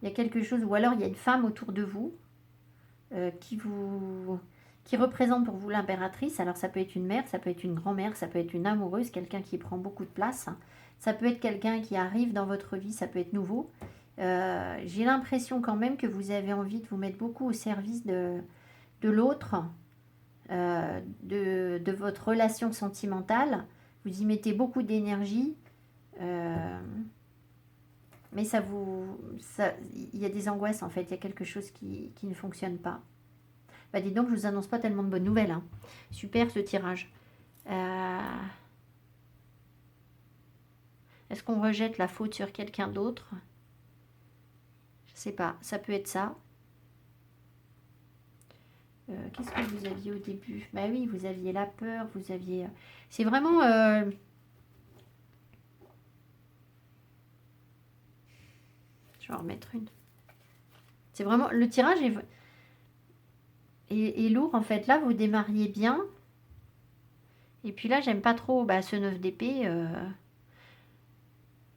Il y a quelque chose, ou alors il y a une femme autour de vous qui représente pour vous l'impératrice. Alors ça peut être une mère, ça peut être une grand-mère, ça peut être une amoureuse, quelqu'un qui prend beaucoup de place. Ça peut être quelqu'un qui arrive dans votre vie, ça peut être nouveau. J'ai l'impression quand même que vous avez envie de vous mettre beaucoup au service de l'autre, de votre relation sentimentale. Vous y mettez beaucoup d'énergie. Mais il y a des angoisses en fait, il y a quelque chose qui ne fonctionne pas. Bah dis donc, je vous annonce pas tellement de bonnes nouvelles. Hein. Super ce tirage. Est-ce qu'on rejette la faute sur quelqu'un d'autre? Je sais pas, ça peut être ça. Qu'est-ce que vous aviez au début? Bah oui, vous aviez la peur, vous aviez... C'est vraiment... Je vais en remettre une. C'est vraiment... Le tirage est lourd, en fait. Là, vous démarriez bien. Et puis là, j'aime pas trop ce 9 d'épée.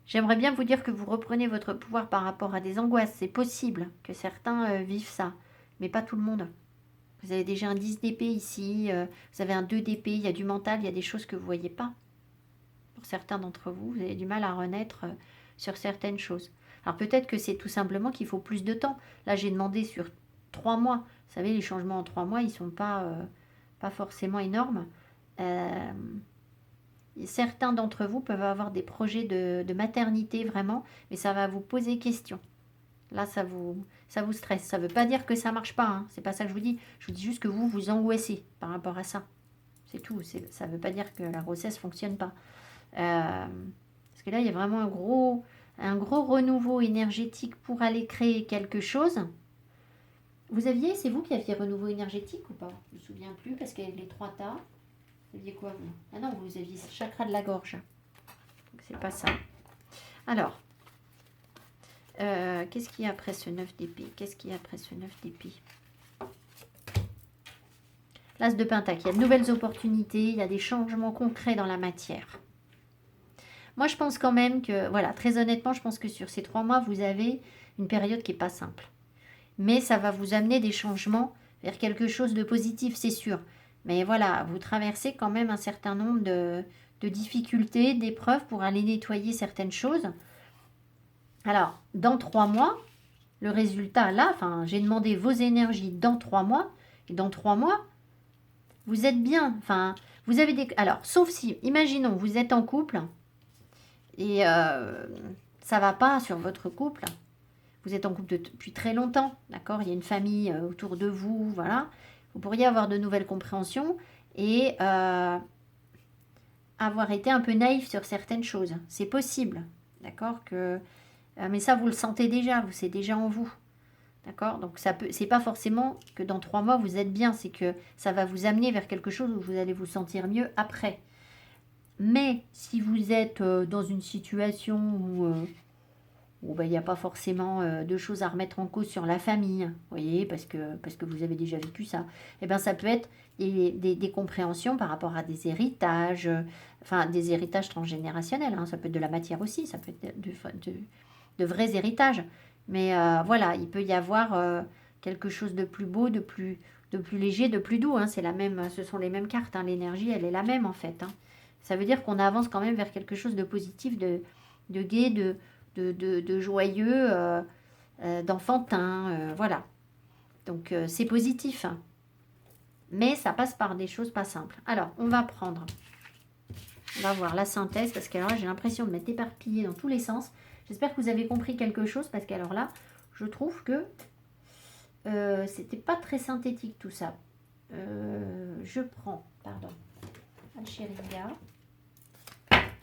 J'aimerais bien vous dire que vous reprenez votre pouvoir par rapport à des angoisses. C'est possible que certains vivent ça. Mais pas tout le monde. Vous avez déjà un 10 d'épée ici. Vous avez un 2 d'épée. Il y a du mental. Il y a des choses que vous ne voyez pas. Pour certains d'entre vous, vous avez du mal à renaître sur certaines choses. Alors peut-être que c'est tout simplement qu'il faut plus de temps. Là, j'ai demandé sur 3 mois. Vous savez, les changements en 3 mois, ils ne sont pas forcément énormes. Certains d'entre vous peuvent avoir des projets de maternité vraiment, mais ça va vous poser question. Là, ça vous stresse. Ça ne veut pas dire que ça ne marche pas. Hein. C'est pas ça que je vous dis. Je vous dis juste que vous vous angoissez par rapport à ça. C'est tout. Ça ne veut pas dire que la grossesse ne fonctionne pas. Parce que là, il y a vraiment un gros renouveau énergétique pour aller créer quelque chose. C'est vous qui aviez renouveau énergétique ou pas? Je ne me souviens plus parce qu'il y avait les 3 tas. Vous aviez quoi vous? Ah non, vous aviez chakra de la gorge. Donc c'est pas ça. Alors, qu'est-ce qu'il y a après ce 9 d'épée? Qu'est-ce qu'il y a après ce 9 d'épée? L'as de pentacle. Il y a de nouvelles opportunités, il y a des changements concrets dans la matière. Moi, je pense quand même que, voilà, très honnêtement, je pense que sur ces 3 mois, vous avez une période qui n'est pas simple. Mais ça va vous amener des changements vers quelque chose de positif, c'est sûr. Mais voilà, vous traversez quand même un certain nombre de difficultés, d'épreuves pour aller nettoyer certaines choses. Alors, dans 3 mois, le résultat là, enfin, j'ai demandé vos énergies dans 3 mois, et dans 3 mois, vous êtes bien. Enfin, vous avez des... Alors, sauf si, imaginons, vous êtes en couple, et ça va pas sur votre couple. Vous êtes en couple depuis très longtemps, d'accord? Il y a une famille autour de vous, voilà. Vous pourriez avoir de nouvelles compréhensions et avoir été un peu naïf sur certaines choses. C'est possible, d'accord? Mais ça, vous le sentez déjà, c'est déjà en vous. D'accord? Donc, c'est pas forcément que dans 3 mois, vous êtes bien. C'est que ça va vous amener vers quelque chose où vous allez vous sentir mieux après. Mais si vous êtes dans une situation où ben, il n'y a pas forcément de choses à remettre en cause sur la famille, vous voyez, parce que vous avez déjà vécu ça, et ben ça peut être des compréhensions par rapport à des héritages, enfin des héritages transgénérationnels, hein, ça peut être de la matière aussi, ça peut être de vrais héritages. Mais voilà, il peut y avoir quelque chose de plus beau, de plus léger, de plus doux. Hein, ce sont les mêmes cartes, hein, l'énergie, elle est la même en fait. Hein. Ça veut dire qu'on avance quand même vers quelque chose de positif, de gai, de joyeux, d'enfantin, voilà. Donc c'est positif, hein. Mais ça passe par des choses pas simples. Alors, on va voir la synthèse, parce que alors là, j'ai l'impression de m'être éparpillée dans tous les sens. J'espère que vous avez compris quelque chose, parce qu'alors là, je trouve que c'était pas très synthétique tout ça. Je prends, pardon, Alchériga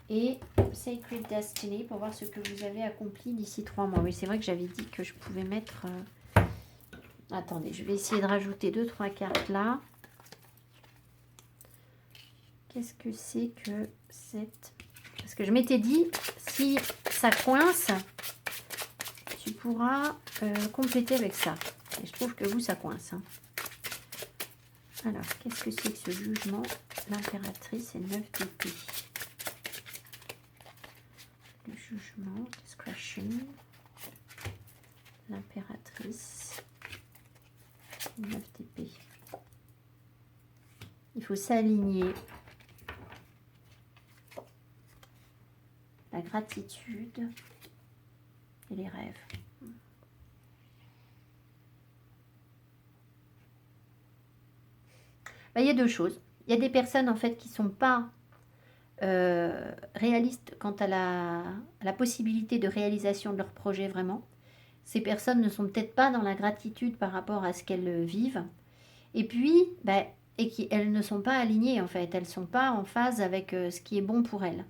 et Sacred Destiny pour voir ce que vous avez accompli d'ici 3 mois. Oui, c'est vrai que j'avais dit que je pouvais mettre... Attendez, je vais essayer de rajouter 2-3 cartes là. Qu'est-ce que c'est que cette... Parce que je m'étais dit, si ça coince, tu pourras compléter avec ça. Et je trouve que vous, ça coince. Hein. Alors, qu'est-ce que c'est que ce jugement? L'impératrice et 9 d'épée. Le jugement, discretion, l'impératrice, 9 d'épée. Il faut s'aligner. La gratitude et les rêves. Ben, il y a 2 choses. Il y a des personnes en fait qui ne sont pas réalistes quant à la possibilité de réalisation de leur projet vraiment. Ces personnes ne sont peut-être pas dans la gratitude par rapport à ce qu'elles vivent. Et puis, ben, elles ne sont pas alignées en fait. Elles ne sont pas en phase avec ce qui est bon pour elles.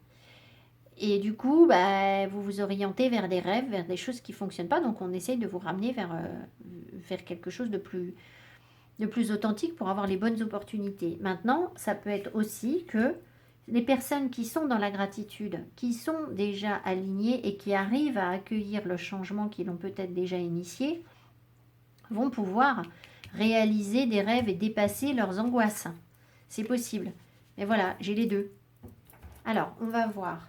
Et du coup, bah, vous vous orientez vers des rêves, vers des choses qui ne fonctionnent pas. Donc, on essaye de vous ramener vers quelque chose de plus authentique pour avoir les bonnes opportunités. Maintenant, ça peut être aussi que les personnes qui sont dans la gratitude, qui sont déjà alignées et qui arrivent à accueillir le changement qu'ils ont peut-être déjà initié, vont pouvoir réaliser des rêves et dépasser leurs angoisses. C'est possible. Mais voilà, j'ai les 2. Alors, on va voir.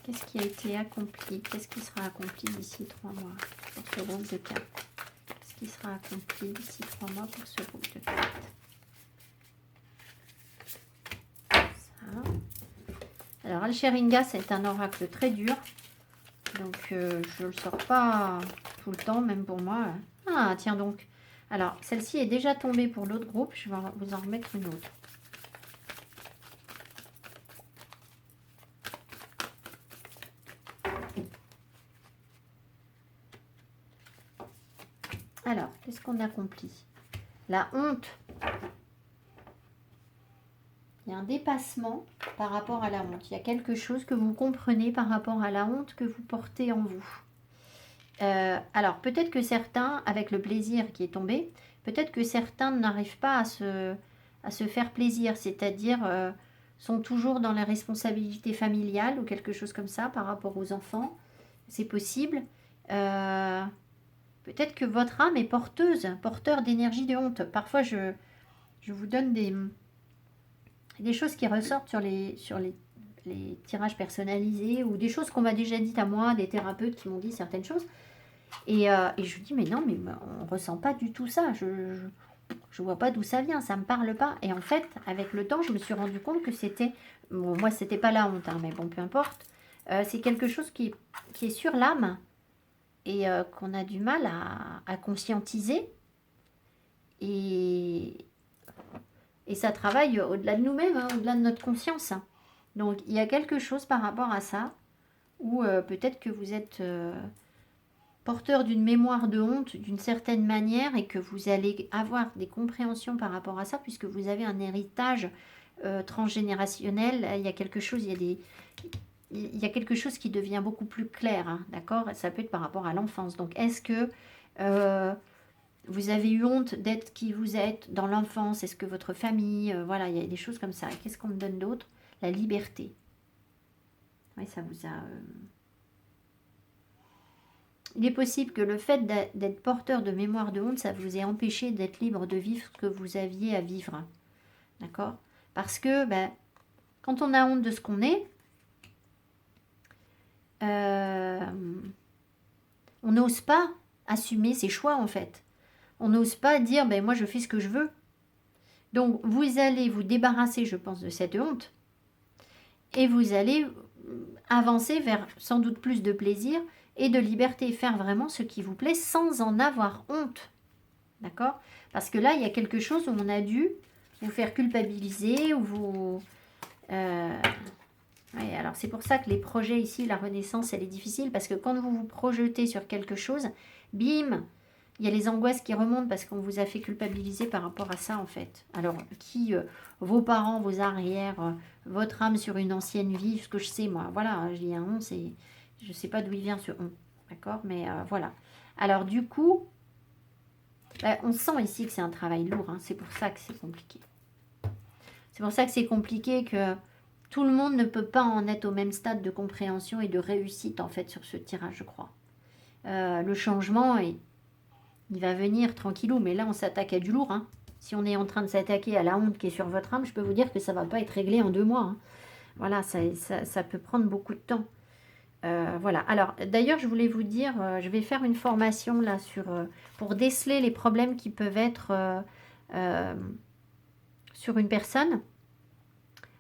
Qu'est-ce qui a été accompli? Qu'est-ce qui sera accompli d'ici 3 mois pour ce groupe de cartes? Qu'est-ce qui sera accompli d'ici 3 mois pour ce groupe de cartes? Ça. Alors, Alcheringa, c'est un oracle très dur. Donc, je ne le sors pas tout le temps, même pour moi. Ah, tiens donc. Alors, celle-ci est déjà tombée pour l'autre groupe. Je vais vous en remettre une autre. Alors, qu'est-ce qu'on accomplit? La honte. Il y a un dépassement par rapport à la honte. Il y a quelque chose que vous comprenez par rapport à la honte que vous portez en vous. Alors, peut-être que certains, avec le plaisir qui est tombé, peut-être que certains n'arrivent pas à se faire plaisir, c'est-à-dire sont toujours dans la responsabilité familiale ou quelque chose comme ça par rapport aux enfants. C'est possible. Peut-être que votre âme est porteur d'énergie de honte. Parfois, je vous donne des choses qui ressortent sur les tirages personnalisés ou des choses qu'on m'a déjà dites à moi, des thérapeutes qui m'ont dit certaines choses. Et je dis, mais non, mais on ne ressent pas du tout ça. Je vois pas d'où ça vient, ça me parle pas. Et en fait, avec le temps, je me suis rendu compte que c'était... Bon, moi, c'était pas la honte, hein, mais bon, peu importe. C'est quelque chose qui est sur l'âme et qu'on a du mal à conscientiser. Et, et ça travaille au-delà de nous-mêmes, hein, au-delà de notre conscience. Donc, il y a quelque chose par rapport à ça, où peut-être que vous êtes porteur d'une mémoire de honte d'une certaine manière et que vous allez avoir des compréhensions par rapport à ça, puisque vous avez un héritage transgénérationnel. Il y a quelque chose, il y a quelque chose qui devient beaucoup plus clair, hein, d'accord? Ça peut être par rapport à l'enfance. Donc, est-ce que vous avez eu honte d'être qui vous êtes dans l'enfance? Est-ce que votre famille... voilà, il y a des choses comme ça. Et qu'est-ce qu'on me donne d'autre? La liberté. Oui, ça vous a... Il est possible que le fait d'être porteur de mémoire de honte, ça vous ait empêché d'être libre de vivre ce que vous aviez à vivre. D'accord? Parce que ben, quand on a honte de ce qu'on est, on n'ose pas assumer ses choix en fait. On n'ose pas dire ben moi je fais ce que je veux. Donc vous allez vous débarrasser, je pense, de cette honte et vous allez avancer vers sans doute plus de plaisir et de liberté, faire vraiment ce qui vous plaît sans en avoir honte. D'accord? Parce que là, il y a quelque chose où on a dû vous faire culpabiliser ou vous... Ouais, alors c'est pour ça que les projets ici, la renaissance, elle est difficile parce que quand vous vous projetez sur quelque chose, bim, il y a les angoisses qui remontent parce qu'on vous a fait culpabiliser par rapport à ça en fait. Alors, vos parents, vos arrières, votre âme sur une ancienne vie, ce que je sais moi, voilà, je dis un on, c'est... Je ne sais pas d'où il vient ce on, d'accord? Mais voilà. Alors du coup, on sent ici que c'est un travail lourd, hein, c'est pour ça que c'est compliqué. C'est pour ça que c'est compliqué, que tout le monde ne peut pas en être au même stade de compréhension et de réussite en fait sur ce tirage, je crois. Le changement, il va venir tranquillou, mais là on s'attaque à du lourd. Hein. Si on est en train de s'attaquer à la honte qui est sur votre âme, je peux vous dire que ça ne va pas être réglé en 2 mois. Hein. Voilà, ça peut prendre beaucoup de temps. Voilà. Alors, d'ailleurs, je voulais vous dire, je vais faire une formation là pour déceler les problèmes qui peuvent être sur une personne,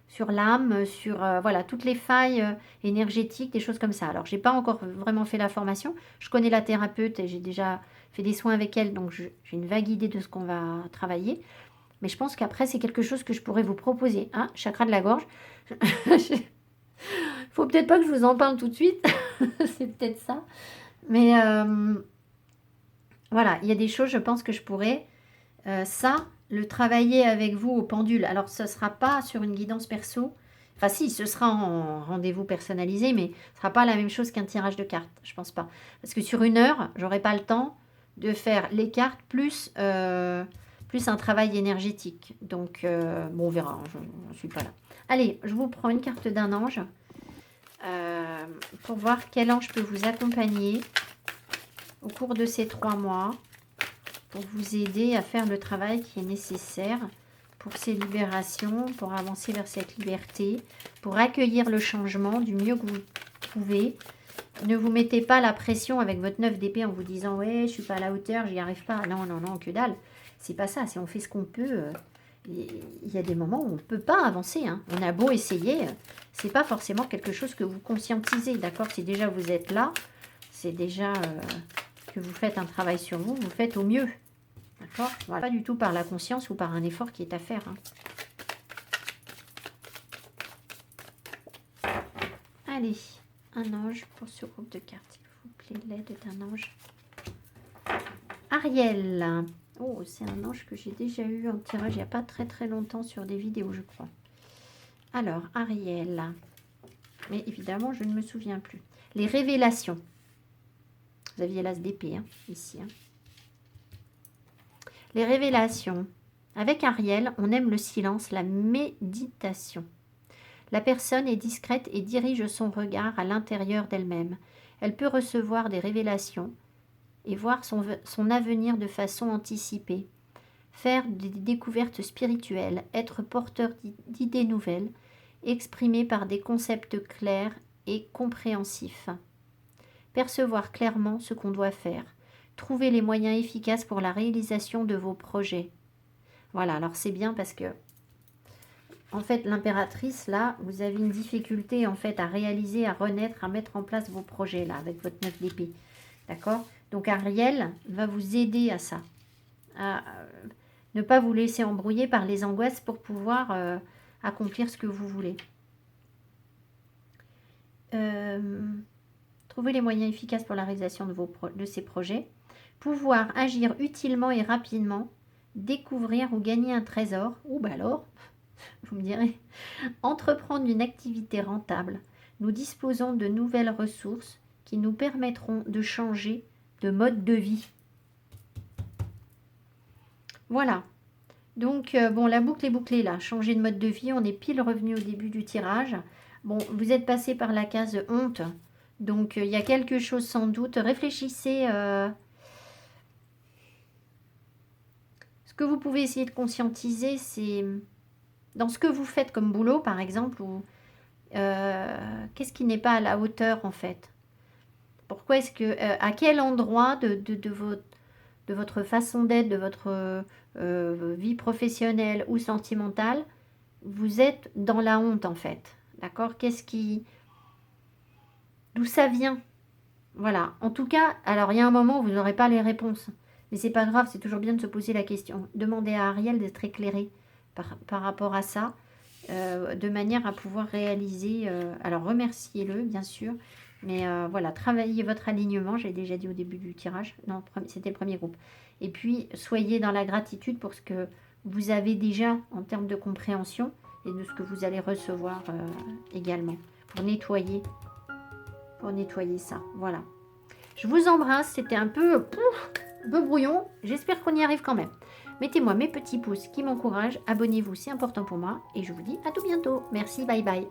sur l'âme, sur voilà, toutes les failles énergétiques, des choses comme ça. Alors, j'ai pas encore vraiment fait la formation. Je connais la thérapeute et j'ai déjà fait des soins avec elle, donc j'ai une vague idée de ce qu'on va travailler. Mais je pense qu'après, c'est quelque chose que je pourrais vous proposer. Hein, chakra de la gorge. Faut peut-être pas que je vous en parle tout de suite. C'est peut-être ça. Mais voilà, il y a des choses, je pense que je pourrais le travailler avec vous au pendule. Alors, ce ne sera pas sur une guidance perso. Enfin, si, ce sera en rendez-vous personnalisé, mais ce ne sera pas la même chose qu'un tirage de cartes. Je pense pas. Parce que sur 1 heure, j'aurai pas le temps de faire les cartes plus un travail énergétique. Donc, bon, on verra. Hein, je ne suis pas là. Allez, je vous prends une carte d'un ange pour voir quel ange peut vous accompagner au cours de ces 3 mois pour vous aider à faire le travail qui est nécessaire pour ces libérations, pour avancer vers cette liberté, pour accueillir le changement du mieux que vous pouvez. Ne vous mettez pas la pression avec votre 9 d'épée en vous disant « ouais, je suis pas à la hauteur, j'y arrive pas ». Non, non, non, que dalle. C'est pas ça. Si on fait ce qu'on peut, il y a des moments où on ne peut pas avancer. Hein. On a beau essayer, c'est pas forcément quelque chose que vous conscientisez. D'accord? Si déjà vous êtes là, c'est déjà que vous faites un travail sur vous, vous faites au mieux. D'accord? Voilà. Pas du tout par la conscience ou par un effort qui est à faire. Hein. Allez, un ange pour ce groupe de cartes. S'il vous plaît, l'aide d'un ange. Ariel. Oh, c'est un ange que j'ai déjà eu en tirage il n'y a pas très très longtemps sur des vidéos, je crois. Alors, Ariel. Mais évidemment, je ne me souviens plus. Les révélations. Vous aviez l'as d'épée, hein, ici. Hein. Les révélations. Avec Ariel, on aime le silence, la méditation. La personne est discrète et dirige son regard à l'intérieur d'elle-même. Elle peut recevoir des révélations et voir son avenir de façon anticipée. Faire des découvertes spirituelles, être porteur d'idées nouvelles, exprimées par des concepts clairs et compréhensifs. Percevoir clairement ce qu'on doit faire. Trouver les moyens efficaces pour la réalisation de vos projets. Voilà, alors c'est bien parce que, en fait, l'impératrice, là, vous avez une difficulté, en fait, à réaliser, à renaître, à mettre en place vos projets, là, avec votre 9 d'épée. D'accord? Donc, Ariel va vous aider à ça. À ne pas vous laisser embrouiller par les angoisses pour pouvoir accomplir ce que vous voulez. Trouver les moyens efficaces pour la réalisation de ces projets. Pouvoir agir utilement et rapidement. Découvrir ou gagner un trésor. Ou bah alors, vous me direz. Entreprendre une activité rentable. Nous disposons de nouvelles ressources qui nous permettront de changer de mode de vie. Voilà. Donc, bon, la boucle est bouclée là. Changer de mode de vie, on est pile revenu au début du tirage. Bon, vous êtes passé par la case honte. Donc, il y a quelque chose sans doute. Réfléchissez. Ce que vous pouvez essayer de conscientiser, c'est dans ce que vous faites comme boulot, par exemple, ou qu'est-ce qui n'est pas à la hauteur, en fait. Pourquoi est-ce que... à quel endroit de votre façon d'être, de votre vie professionnelle ou sentimentale, vous êtes dans la honte, en fait. D'accord? Qu'est-ce qui... D'où ça vient? Voilà. En tout cas, alors il y a un moment où vous n'aurez pas les réponses. Mais c'est pas grave, c'est toujours bien de se poser la question. Demandez à Ariel d'être éclairé par rapport à ça, de manière à pouvoir réaliser... alors remerciez-le, bien sûr. Mais voilà, travaillez votre alignement, j'ai déjà dit au début du tirage. Non, c'était le premier groupe. Et puis, soyez dans la gratitude pour ce que vous avez déjà en termes de compréhension et de ce que vous allez recevoir également. Pour nettoyer ça. Voilà. Je vous embrasse. C'était un peu brouillon. J'espère qu'on y arrive quand même. Mettez-moi mes petits pouces qui m'encouragent. Abonnez-vous, c'est important pour moi. Et je vous dis à tout bientôt. Merci, bye bye.